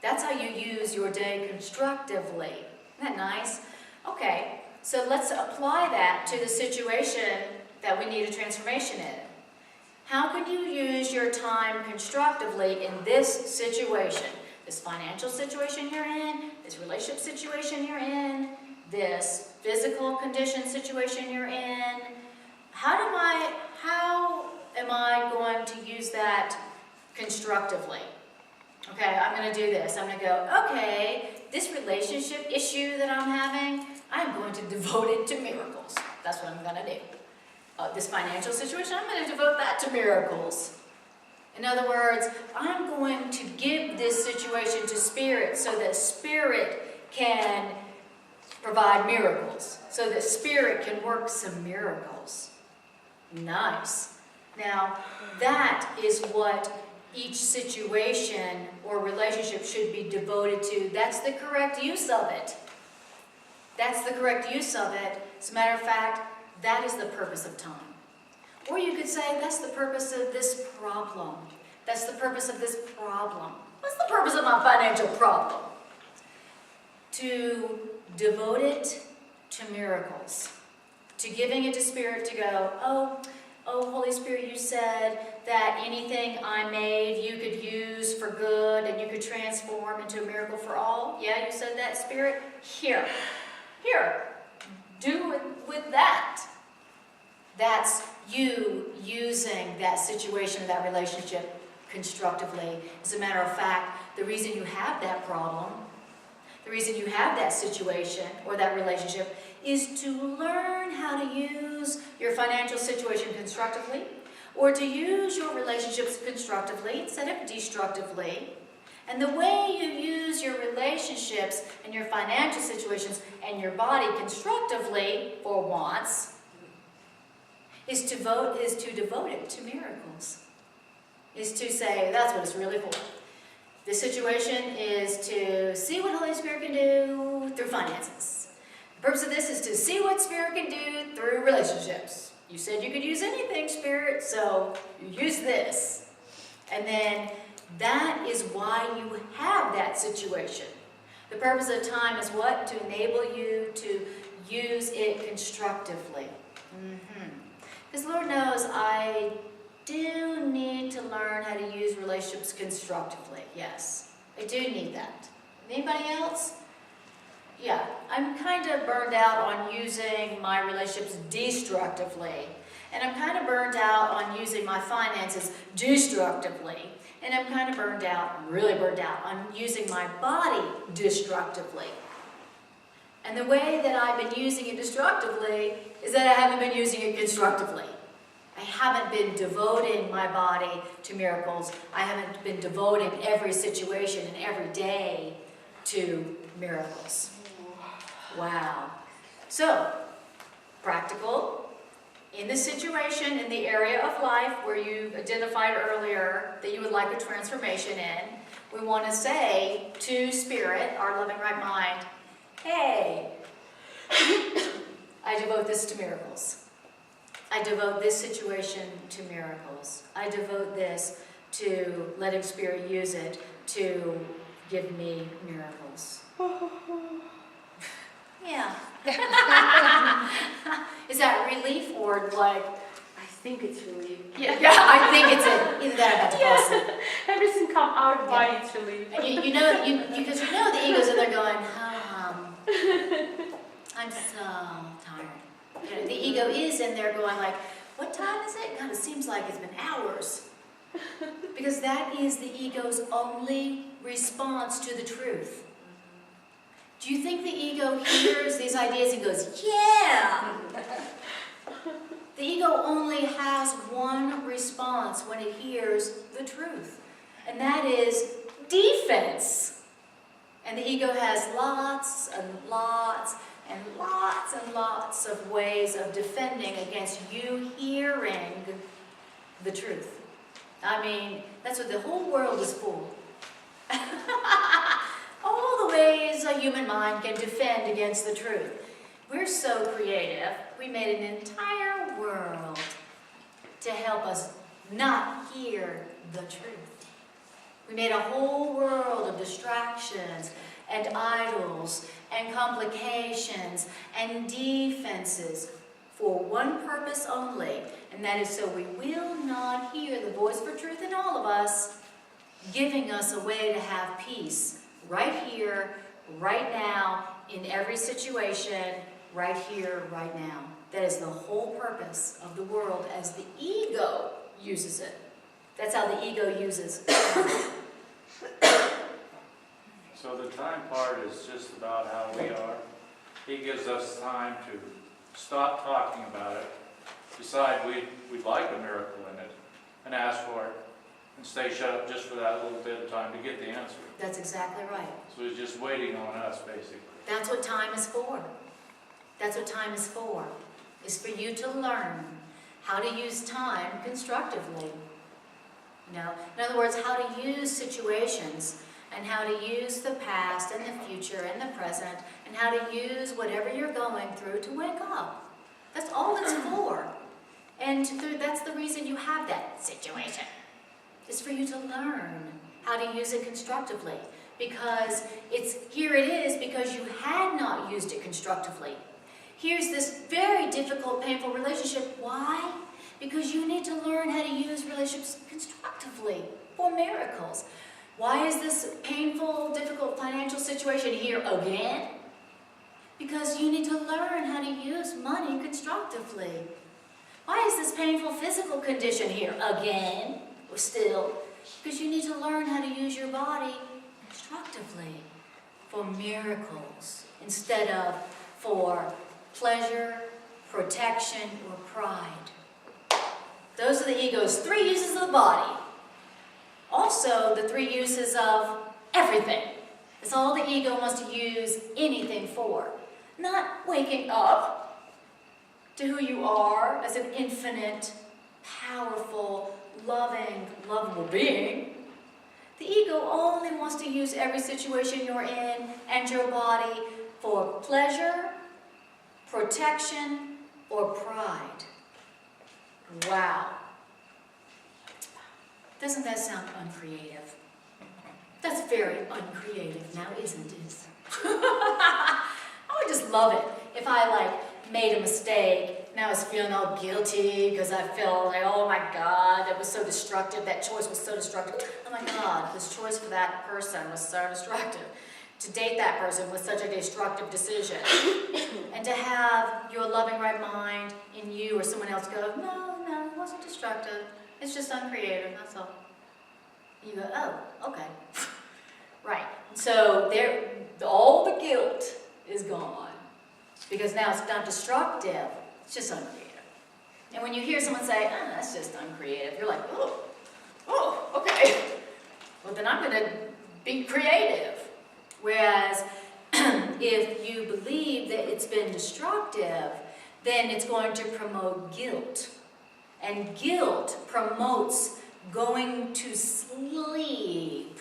That's how you use your day constructively. Isn't that nice? Okay, so let's apply that to the situation that we need a transformation in. How can you use your time constructively in this situation? This financial situation you're in, this relationship situation you're in, this physical condition situation you're in. How am I going to use that constructively? Okay, I'm going to do this. I'm going to go, okay, this relationship issue that I'm having, I'm going to devote it to miracles. That's what I'm going to do. This financial situation, I'm going to devote that to miracles. In other words, I'm going to give this situation to Spirit so that Spirit can provide miracles, so that Spirit can work some miracles. Nice. Now, that is what each situation or relationship should be devoted to. That's the correct use of it. That's the correct use of it. As a matter of fact, that is the purpose of time. Or you could say, that's the purpose of this problem. That's the purpose of this problem. What's the purpose of my financial problem? To devote it to miracles. To giving it to Spirit to go, oh, Holy Spirit, you said that anything I made you could use for good and you could transform into a miracle for all. Yeah, you said that, Spirit? Here, do it with that. That's you using that situation, that relationship constructively. As a matter of fact, the reason you have that problem, the reason you have that situation or that relationship is to learn how to use your financial situation constructively or to use your relationships constructively instead of destructively. And the way you use your relationships and your financial situations and your body constructively for once is to devote it to miracles. Is to say, that's what it's really for. This situation is to see what Holy Spirit can do through finances. The purpose of this is to see what Spirit can do through relationships. You said you could use anything, Spirit, so you use this. And then that is why you have that situation. The purpose of time is what? To enable you to use it constructively. Because Lord knows I do need to learn how to use relationships constructively. Yes, I do need that. Anybody else? Yeah, I'm kind of burned out on using my relationships destructively. And I'm kind of burned out on using my finances destructively. And I'm kind of burned out, really burned out, on using my body destructively. And the way that I've been using it destructively is that I haven't been using it constructively. I haven't been devoting my body to miracles. I haven't been devoting every situation and every day to miracles. Wow. So, practical, in the situation, in the area of life where you identified earlier that you would like a transformation in, we want to say to Spirit, our loving right mind, hey, I devote this to miracles. I devote this situation to miracles. I devote this to letting Spirit use it to give me miracles. Yeah. Is that relief or like? I think it's relief. Yeah, I think it's either that or about to fall asleep. Everything come out of body, it's relief. And because you know the ego's in there going, I'm so tired. You know, the ego is in there going like, what time is it? God, it seems like it's been hours. Because that is the ego's only response to the truth. Do you think the ego hears these ideas and goes, yeah? The ego only has one response when it hears the truth, and that is defense. And the ego has lots and lots and lots and lots of ways of defending against you hearing the truth. I mean, that's what the whole world is for. All the ways a human mind can defend against the truth. We're so creative, we made an entire world to help us not hear the truth. We made a whole world of distractions and idols and complications and defenses for one purpose only, and that is so we will not hear the voice for truth in all of us, giving us a way to have peace right here, right now, in every situation, right here, right now. That is the whole purpose of the world as the ego uses it. That's how the ego uses it. So the time part is just about how we are. He gives us time to stop talking about it, decide we'd like a miracle in it, and ask for it, and stay shut up just for that little bit of time to get the answer. That's exactly right. So he's just waiting on us, basically. That's what time is for. That's what time is for. Is for you to learn how to use time constructively. You know, in other words, how to use situations and how to use the past and the future and the present and how to use whatever you're going through to wake up. That's all it's for. And that's the reason you have that situation. It's for you to learn how to use it constructively. Because here it is because you had not used it constructively. Here's this very difficult, painful relationship. Why? Because you need to learn how to use relationships constructively for miracles. Why is this painful, difficult financial situation here again? Because you need to learn how to use money constructively. Why is this painful physical condition here again? Still, because you need to learn how to use your body constructively for miracles instead of for pleasure, protection, or pride. Those are the ego's 3 uses of the body. Also, the 3 uses of everything. It's all the ego wants to use anything for. Not waking up to who you are as an infinite, powerful, loving, lovable being. The ego only wants to use every situation you're in and your body for pleasure, protection, or pride. Wow. Doesn't that sound uncreative? That's very uncreative now, isn't it? I would just love it if I made a mistake and I was feeling all guilty because I felt like, oh my God, that was so destructive, that choice was so destructive. Oh my God, this choice for that person was so destructive. To date that person was such a destructive decision. And to have your loving right mind in you or someone else go, no, it wasn't destructive. It's just uncreative, that's all. You go, oh, okay. Right. So all the guilt is gone. Because now it's not destructive, it's just uncreative. And when you hear someone say, oh, that's just uncreative, you're like, oh, okay. Well, then I'm going to be creative. Whereas if you believe that it's been destructive, then it's going to promote guilt. And guilt promotes going to sleep.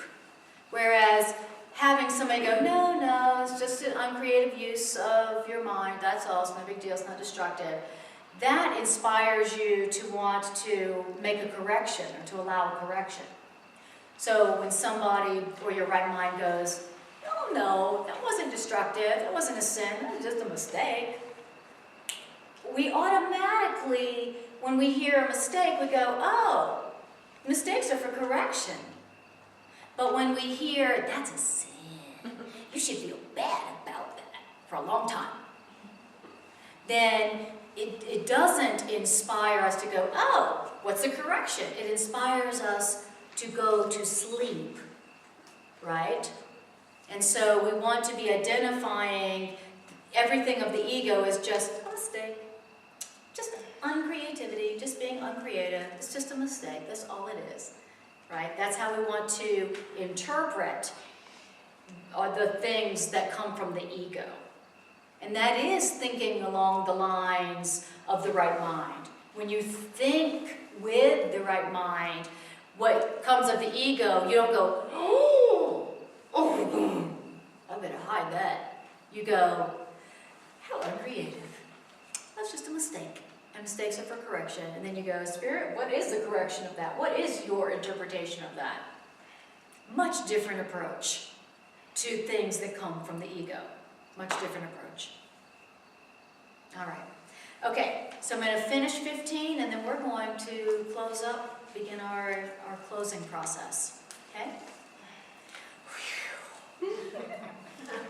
Whereas having somebody go, no, no, it's just an uncreative use of your mind, that's all, it's no big deal, it's not destructive. That inspires you to want to make a correction or to allow a correction. So when somebody or your right mind goes, oh no, that wasn't destructive, that wasn't a sin, that was just a mistake. We automatically, when we hear a mistake, we go, oh, mistakes are for correction. But when we hear, that's a sin, you should feel bad about that for a long time, then it doesn't inspire us to go, oh, what's the correction? It inspires us to go to sleep, right? And so we want to be identifying everything of the ego as just a mistake, just uncreativity, just being uncreative. It's just a mistake. That's all it is, right? That's how we want to interpret the things that come from the ego. And that is thinking along the lines of the right mind. When you think with the right mind, what comes of the ego, you don't go, oh, I better hide that. You go, how uncreative. That's just a mistake. And mistakes are for correction. And then you go, Spirit, what is the correction of that? What is your interpretation of that? Much different approach to things that come from the ego. Much different approach. All right. Okay, so I'm going to finish 15, and then we're going to close up, begin our closing process. Okay?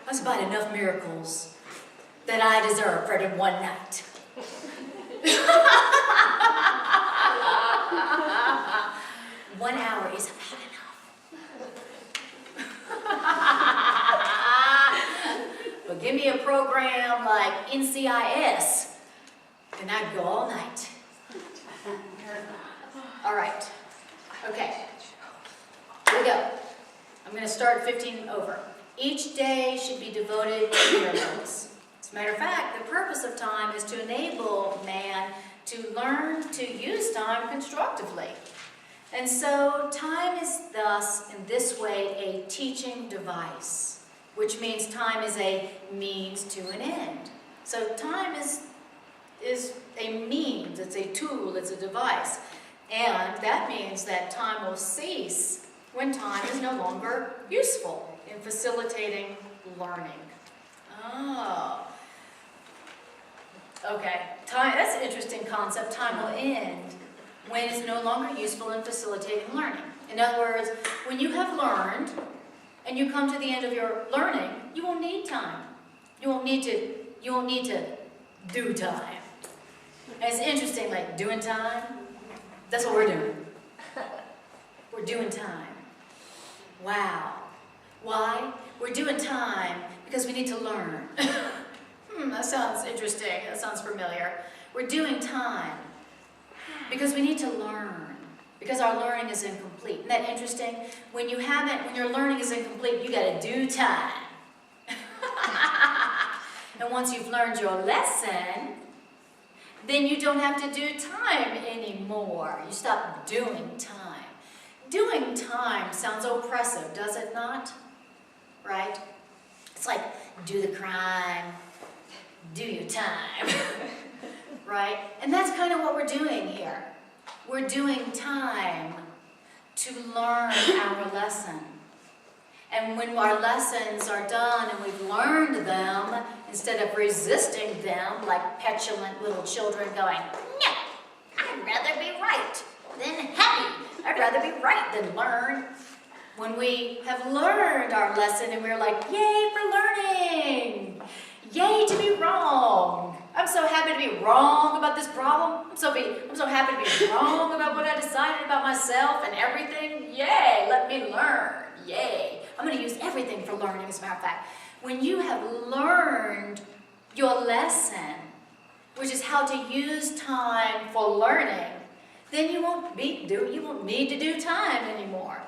That's about enough miracles that I deserve for one night. 1 hour is about enough. But give me a program like NCIS, and I'd go all night. All right. Okay. Here we go. I'm going to start 15 over. Each day should be devoted to miracles. As a matter of fact, the purpose of time is to enable man to learn to use time constructively. And so time is thus, in this way, a teaching device, which means time is a means to an end. So time is a means, it's a tool, it's a device. And that means that time will cease when time is no longer useful in facilitating learning. Oh. Okay, time, that's an interesting concept. Time will end when it's no longer useful in facilitating learning. In other words, when you have learned and you come to the end of your learning, you won't need time. You won't need to do time. And it's interesting, like doing time, that's what we're doing. We're doing time. Wow. Why? We're doing time because we need to learn. That sounds interesting. That sounds familiar. We're doing time because we need to learn. Because our learning is incomplete. Isn't that interesting? When your learning is incomplete, you got to do time. And once you've learned your lesson, then you don't have to do time anymore. You stop doing time. Doing time sounds oppressive, does it not? Right? It's like, do the crime, do your time. Right? And that's kind of what we're doing here. We're doing time to learn our lesson. And when our lessons are done and we've learned them, instead of resisting them like petulant little children going, no, I'd rather be right than happy. I'd rather be right than learn. When we have learned our lesson and we're like, yay for learning. Yay to be wrong. I'm so happy to be wrong about this problem. I'm so happy to be wrong about what I decided about myself and everything. Yay, let me learn. Yay. I'm going to use everything for learning, as a matter of fact. When you have learned your lesson, which is how to use time for learning, then you won't need to do time anymore.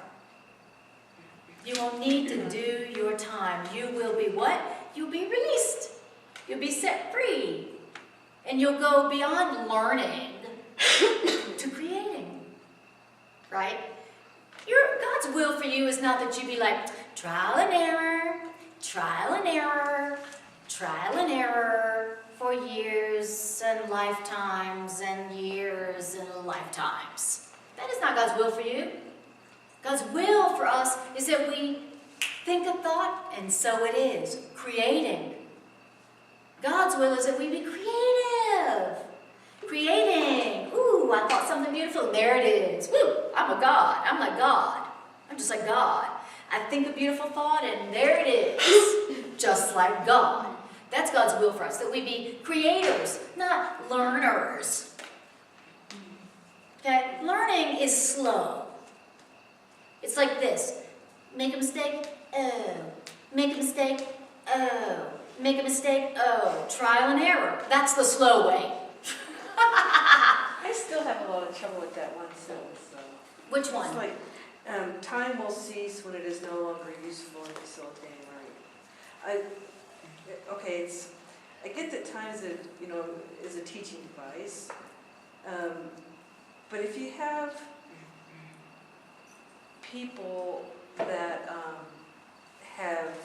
You won't need to do your time. You will be what? You'll be released. You'll be set free. And you'll go beyond learning to creating. Right? God's will for you is not that you be like, trial and error, trial and error, trial and error for years and lifetimes and years and lifetimes. That is not God's will for you. God's will for us is that we think a thought, and so it is. Creating. God's will is that we be creative. Creating. Ooh, I thought something beautiful, and there it is. Woo, I'm a God. I'm like God. I'm just like God. I think a beautiful thought, and there it is. Just like God. That's God's will for us, that we be creators, not learners. Okay? Learning is slow. It's like this. Make a mistake, oh. Make a mistake, oh. Make a mistake, oh. Trial and error. That's the slow way. I still have a lot of trouble with that one sentence, though. Which one? It's like, time will cease when it is no longer useful in facilitating learning. I get that time is a teaching device, but if you have people that have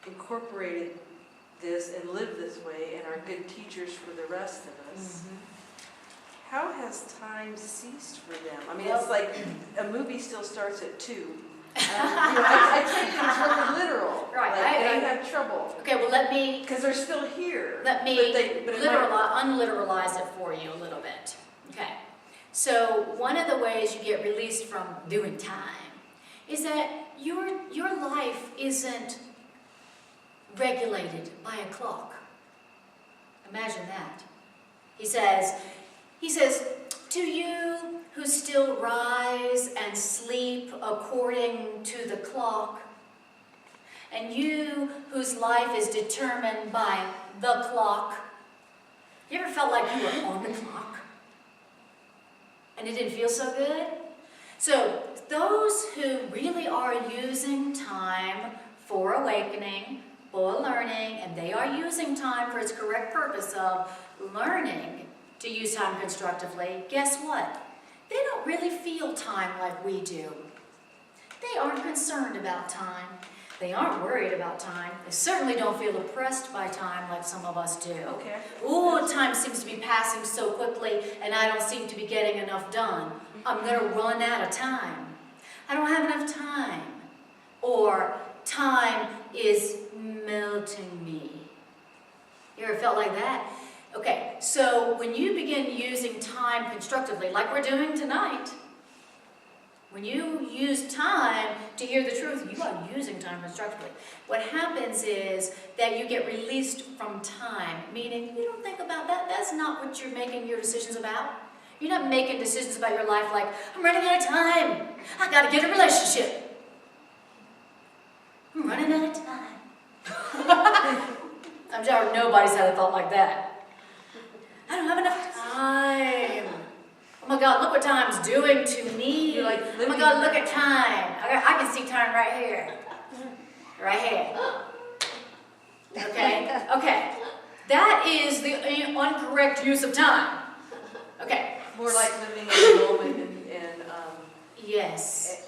incorporated this and live this way and are good teachers for the rest of us, how has time ceased for them? I mean, it's like a movie still starts at 2. I take things really literal, Right, and I have trouble. Okay, well let me Because they're still here. Let me unliteralize it for you a little bit. Okay. So one of the ways you get released from doing time is that your life isn't regulated by a clock. Imagine that. He says, to you who still rise and sleep according to the clock, and you whose life is determined by the clock. You ever felt like you were on the clock? And it didn't feel so good? So those who really are using time for awakening, for learning, and they are using time for its correct purpose of learning to use time constructively, guess what? They don't really feel time like we do. They aren't concerned about time. They aren't worried about time. They certainly don't feel oppressed by time like some of us do. Okay. Ooh, time seems to be passing so quickly and I don't seem to be getting enough done. I'm going to run out of time. I don't have enough time. Or time is melting me. You ever felt like that? Okay, so when you begin using time constructively, like we're doing tonight, when you use time to hear the truth, you are using time constructively. What happens is that you get released from time, meaning you don't think about that. That's not what you're making your decisions about. You're not making decisions about your life like, I'm running out of time. I got to get a relationship. I'm running out of time. I'm sure nobody's had a thought like that. I don't have enough time. Oh my God, look what time's doing to me. You're like Oh my God, look at time. I can see time right here. Right here. Okay? Okay. That is the incorrect use of time. Okay. More like living in the moment and Yes.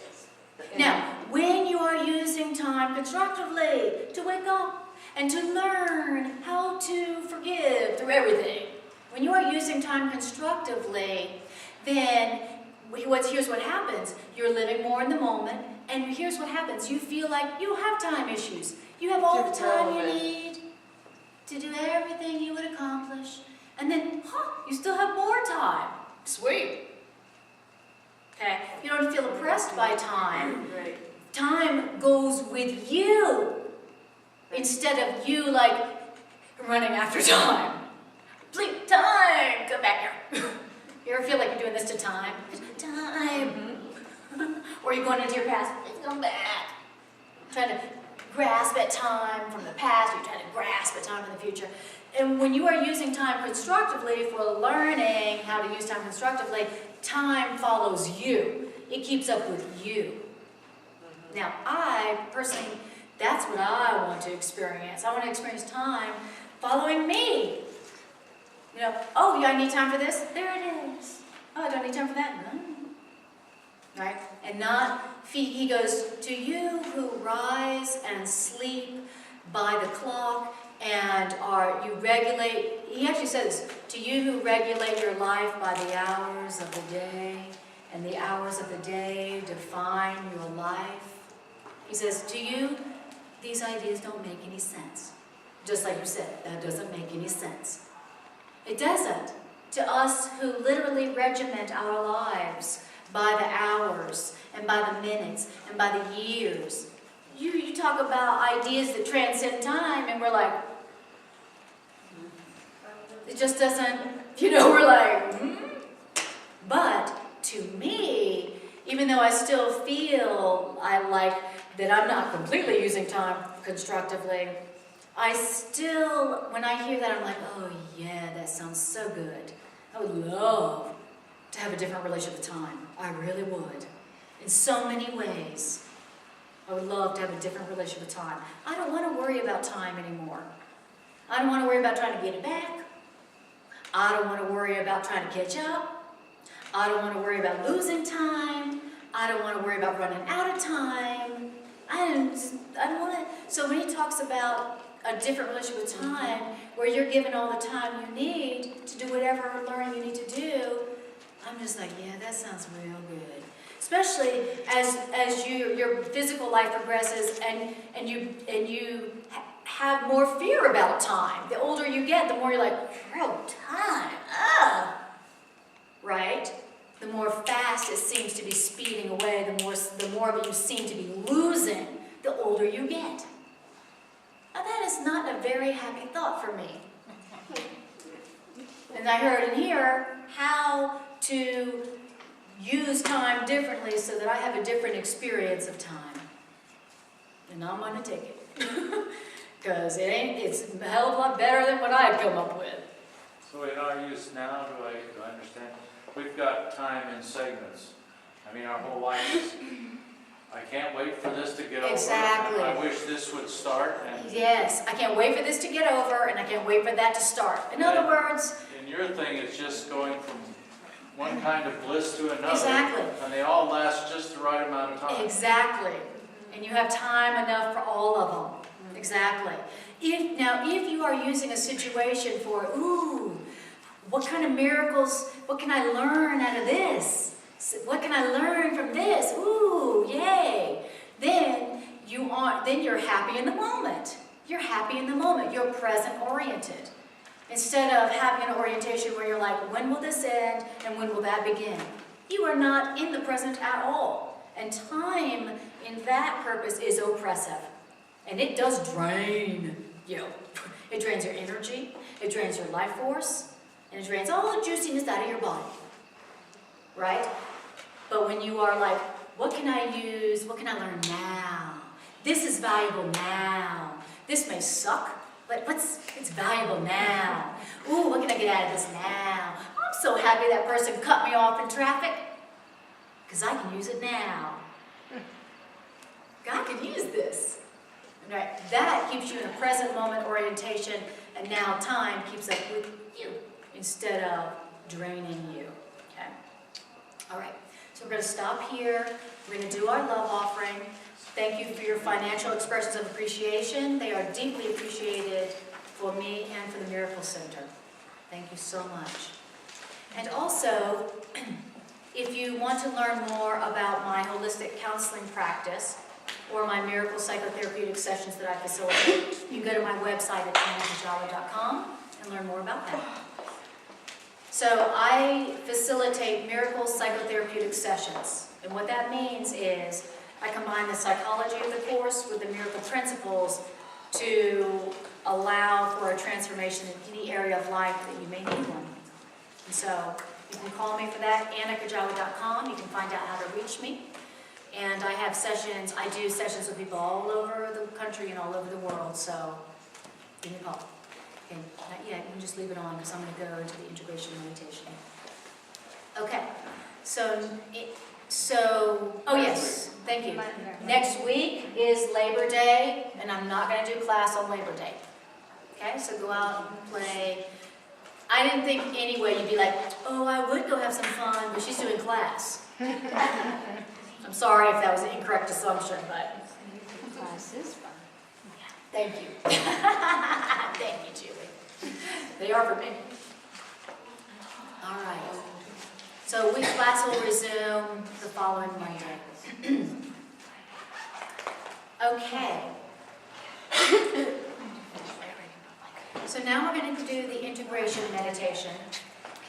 Now, when you are using time constructively to wake up and to learn how to forgive through everything, when you are using time constructively, then here's what happens. You're living more in the moment, and here's what happens. You feel like you don't have time issues. You have all the time you need to do everything you would accomplish. And then, you still have more time. Sweet. Okay? You don't feel oppressed by time. right. Time goes with you instead of you like running after time. Please, time, come back here. You ever feel like you're doing this to time? Time. Or you're going into your past, please come back. Trying to grasp at time from the past, you're trying to grasp at time in the future. And when you are using time constructively for learning how to use time constructively, time follows you. It keeps up with you. Now, I personally, that's what I want to experience. I want to experience time following me. You know, oh, yeah, I need time for this? There it is. Oh, I don't need time for that? No. Right? And not, he goes, to you who rise and sleep by the clock and you regulate, he actually says, to you who regulate your life by the hours of the day, and the hours of the day define your life. He says, to you, these ideas don't make any sense. Just like you said, that doesn't make any sense. It doesn't. To us who literally regiment our lives by the hours and by the minutes and by the years. You talk about ideas that transcend time and we're like, it just doesn't, we're like, But to me, even though I still feel I like that I'm not completely using time constructively, I still, when I hear that, I'm like, oh yeah, that sounds so good. I would love to have a different relationship with time. I really would. In so many ways, I would love to have a different relationship with time. I don't want to worry about time anymore. I don't want to worry about trying to get it back. I don't want to worry about trying to catch up. I don't want to worry about losing time. I don't want to worry about running out of time. I don't want to. So when he talks about a different relationship with time, where you're given all the time you need to do whatever learning you need to do, I'm just like, yeah, that sounds real good. Especially as your physical life progresses and you have more fear about time. The older you get, the more you're like, real time, right? The more fast it seems to be speeding away, the more of it you seem to be losing the older you get. Now that is not a very happy thought for me. And I heard in here how to use time differently so that I have a different experience of time. And I'm going to take it. Because it's a hell of a lot better than what I'd come up with. So in our use now, do I understand? We've got time in segments. I mean, our whole life is, I can't wait for this to get over. Exactly. I wish this would start. And Yes, I can't wait for this to get over, and I can't wait for that to start. In other words, in your thing, it's just going from one kind of bliss to another. Exactly. And they all last just the right amount of time. Exactly. And you have time enough for all of them. Exactly. If you are using a situation for, what kind of miracles, what can I learn out of this? What can I learn from this? Ooh, yay. Then you're happy in the moment. You're happy in the moment. You're present oriented. Instead of having an orientation where you're like, when will this end and when will that begin? You are not in the present at all. And time in that purpose is oppressive. And it does drain you. It drains your energy, it drains your life force, and it drains all the juiciness out of your body. Right? But when you are like, what can I use? What can I learn now? This is valuable now. This may suck, but it's valuable now. Ooh, what can I get out of this now? I'm so happy that person cut me off in traffic, because I can use it now. God can use this. Right? That keeps you in a present moment orientation, and now time keeps up with you instead of draining you. Okay? All right. So we're going to stop here. We're going to do our love offering. Thank you for your financial expressions of appreciation. They are deeply appreciated for me and for the Miracle Center. Thank you so much. And also, if you want to learn more about my holistic counseling practice or my miracle psychotherapeutic sessions that I facilitate, you can go to my website at Kujawa.com and learn more about that. So I facilitate miracle psychotherapeutic sessions. And what that means is I combine the psychology of the course with the miracle principles to allow for a transformation in any area of life that you may need one. And so you can call me for that, Kujawa.com. You can find out how to reach me. And I have sessions, I do sessions with people all over the country and all over the world, so give me a call. Okay, not yet, you can just leave it on because I'm going to go into the integration meditation. Okay, oh yes, thank Thank you. Next week is Labor Day, and I'm not going to do class on Labor Day. Okay, so go out and play. I didn't think anyway you'd be like, oh, I would go have some fun, but she's doing class. I'm sorry if that was an incorrect assumption, but Class is fun. thank you. Thank you, Julie. They are for me. All right. So class will resume the following Monday. Okay. So now we're going to do the integration meditation.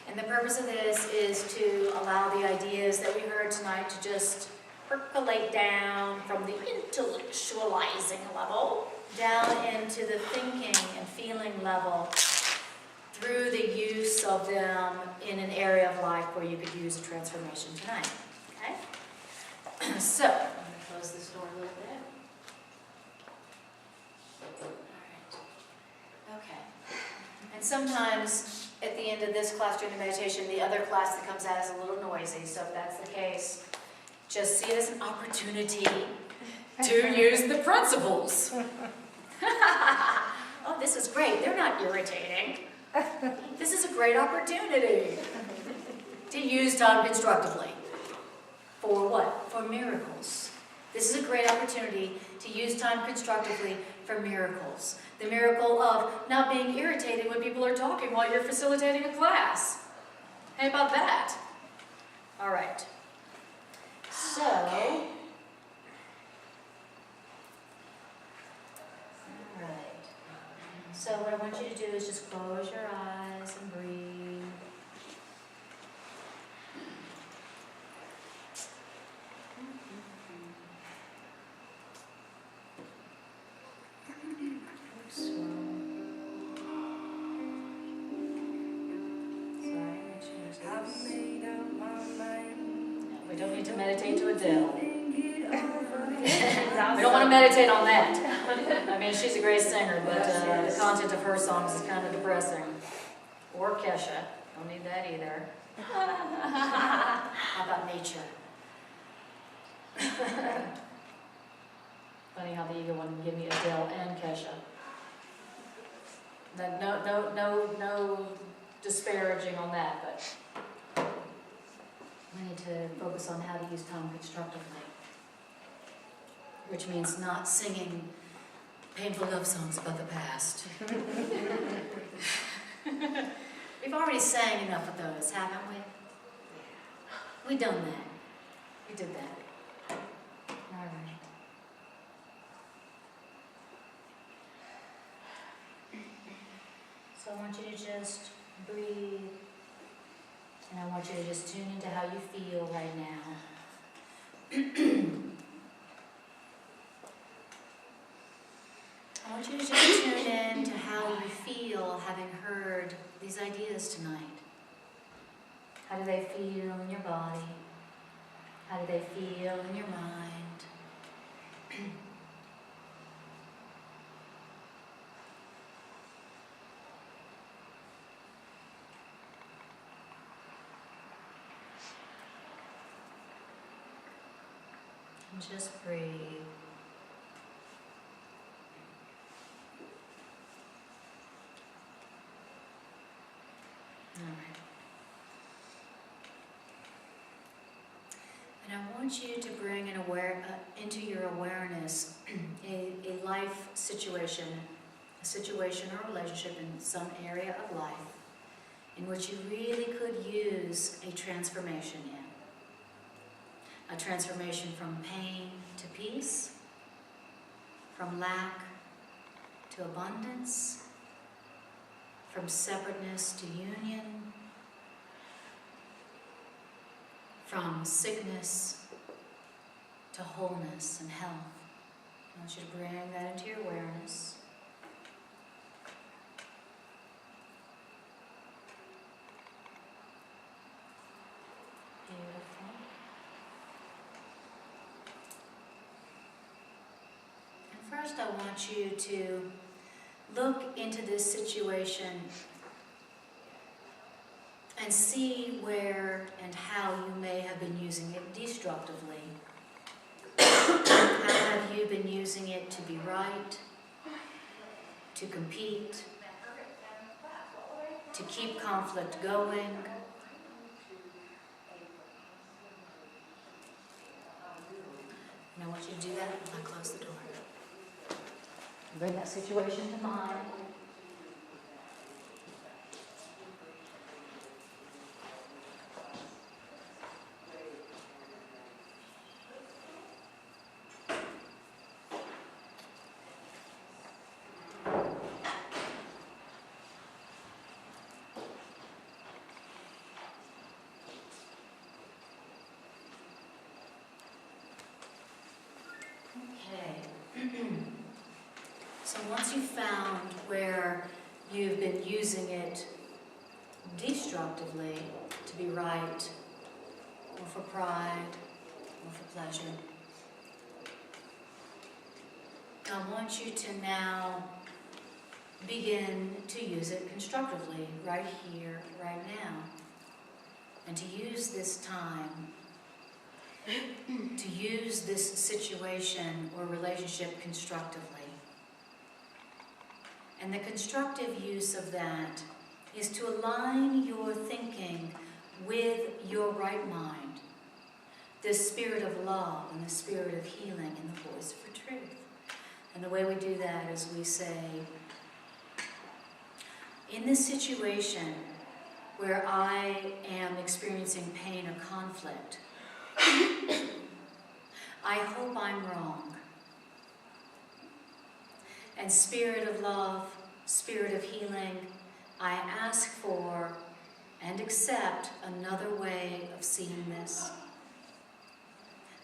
And the purpose of this is to allow the ideas that we heard tonight to just percolate down from the intellectualizing level down into the thinking and feeling level through the use of them in an area of life where you could use a transformation tonight. Okay? So, I'm going to close this door a little bit. All right. Okay. And sometimes at the end of this class during the meditation, the other class that comes out is a little noisy. So if that's the case, just see it as an opportunity to use the principles. Oh, this is great. They're not irritating. This is a great opportunity to use time constructively. For what? For miracles. This is a great opportunity to use time constructively for miracles. The miracle of not being irritated when people are talking while you're facilitating a class. How about that? All right. So, all right. So what I want you to do is just close your eyes and breathe. We don't need to meditate to Adele. We don't want to meditate on that. I mean, she's a great singer, but the content of her songs is kind of depressing. Or Kesha. Don't need that either. How about nature? Funny how the ego wanted to give me Adele and Kesha. No disparaging on that, but we need to focus on how to use time constructively, which means not singing painful love songs about the past. We've already sang enough of those, haven't we? We've done that. We did that. All right. So I want you to just breathe, and I want you to just tune into how you feel right now. I want you to just tune in to how you feel having heard these ideas tonight. How do they feel in your body? How do they feel in your mind? And just breathe. All right. And I want you to bring into your awareness a life situation, a situation or relationship in some area of life in which you really could use a transformation in. A transformation from pain to peace, from lack to abundance, from separateness to union, from sickness to wholeness and health. I want you to bring that into your awareness. Beautiful. And first I want you to look into this situation and see where and how you may have been using it destructively. you've been using it to be right, to compete, to keep conflict going. And I want you to do that when I close the door. Bring that situation to mind. Okay. So once you've found where you've been using it destructively to be right, or for pride, or for pleasure, I want you to now begin to use it constructively, right here, right now. And to use this time, to use this situation or relationship constructively. And the constructive use of that is to align your thinking with your right mind, the spirit of love and the spirit of healing and the voice for truth. And the way we do that is we say, in this situation where I am experiencing pain or conflict, I hope I'm wrong. And spirit of love, spirit of healing, I ask for and accept another way of seeing this.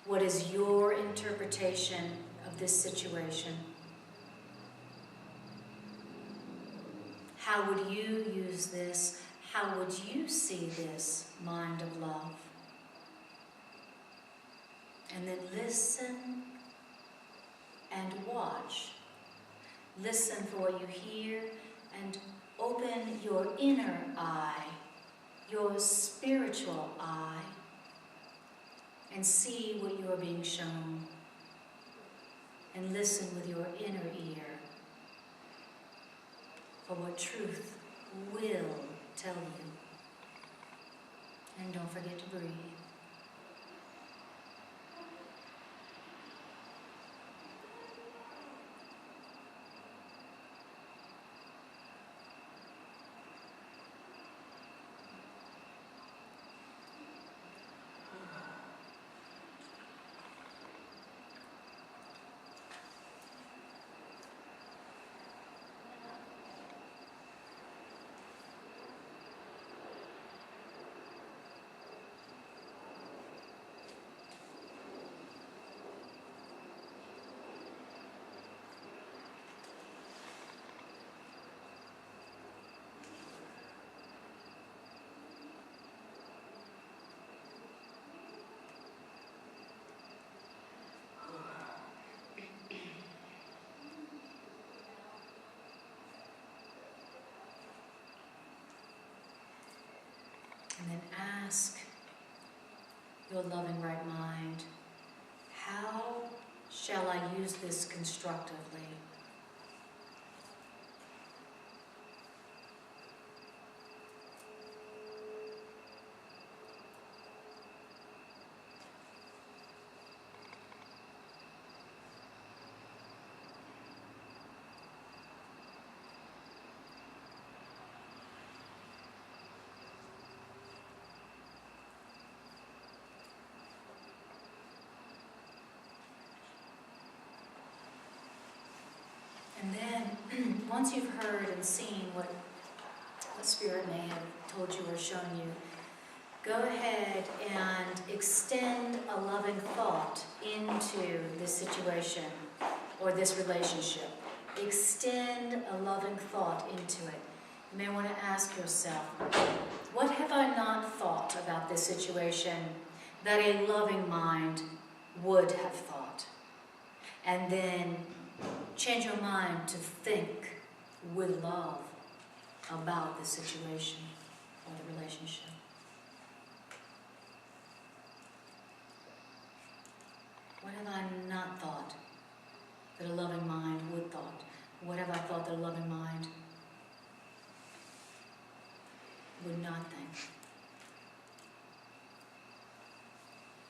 What is your interpretation of this situation? How would you use this? How would you see this mind of love? And then listen and watch. Listen for what you hear and open your inner eye, your spiritual eye, and see what you are being shown. And listen with your inner ear for what truth will tell you. And don't forget to breathe. And then ask your loving right mind, how shall I use this constructively? And then, once you've heard and seen what Spirit may have told you or shown you, go ahead and extend a loving thought into this situation or this relationship. Extend a loving thought into it. You may want to ask yourself, what have I not thought about this situation that a loving mind would have thought? And then change your mind to think with love about the situation or the relationship. What have I not thought that a loving mind would thought? What have I thought that a loving mind would not think?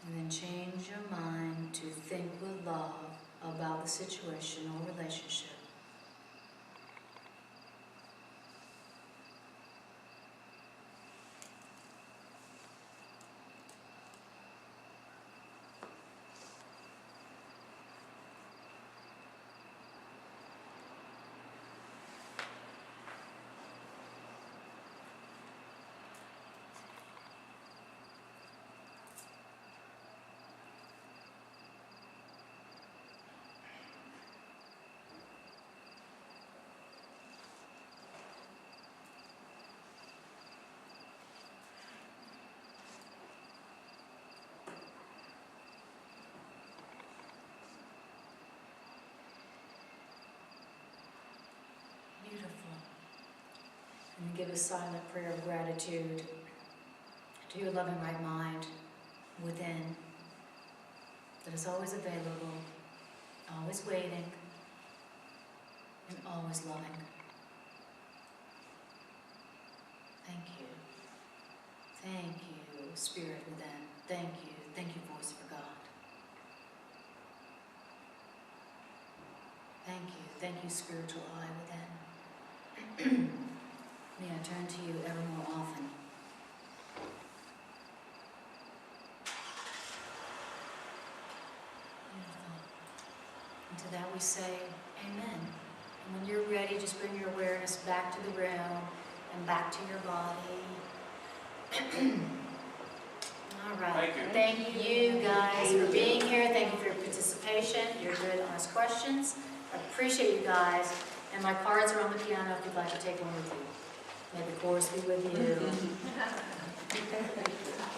And then change your mind to think with love about the situation or relationship. Beautiful. And give a silent prayer of gratitude to your loving right mind within that is always available, always waiting, and always loving. Thank you. Thank you, Spirit within. Thank you. Thank you, voice for God. Thank you, spiritual eye within. May I turn to you ever more often. Beautiful. And to that we say, Amen. And when you're ready, just bring your awareness back to the room and back to your body. All right. Thank Thank you guys for being here. Thank you for your participation, your good, honest questions. I appreciate you guys. And my cards are on the piano if you'd like to take one with you. May the chorus be with you.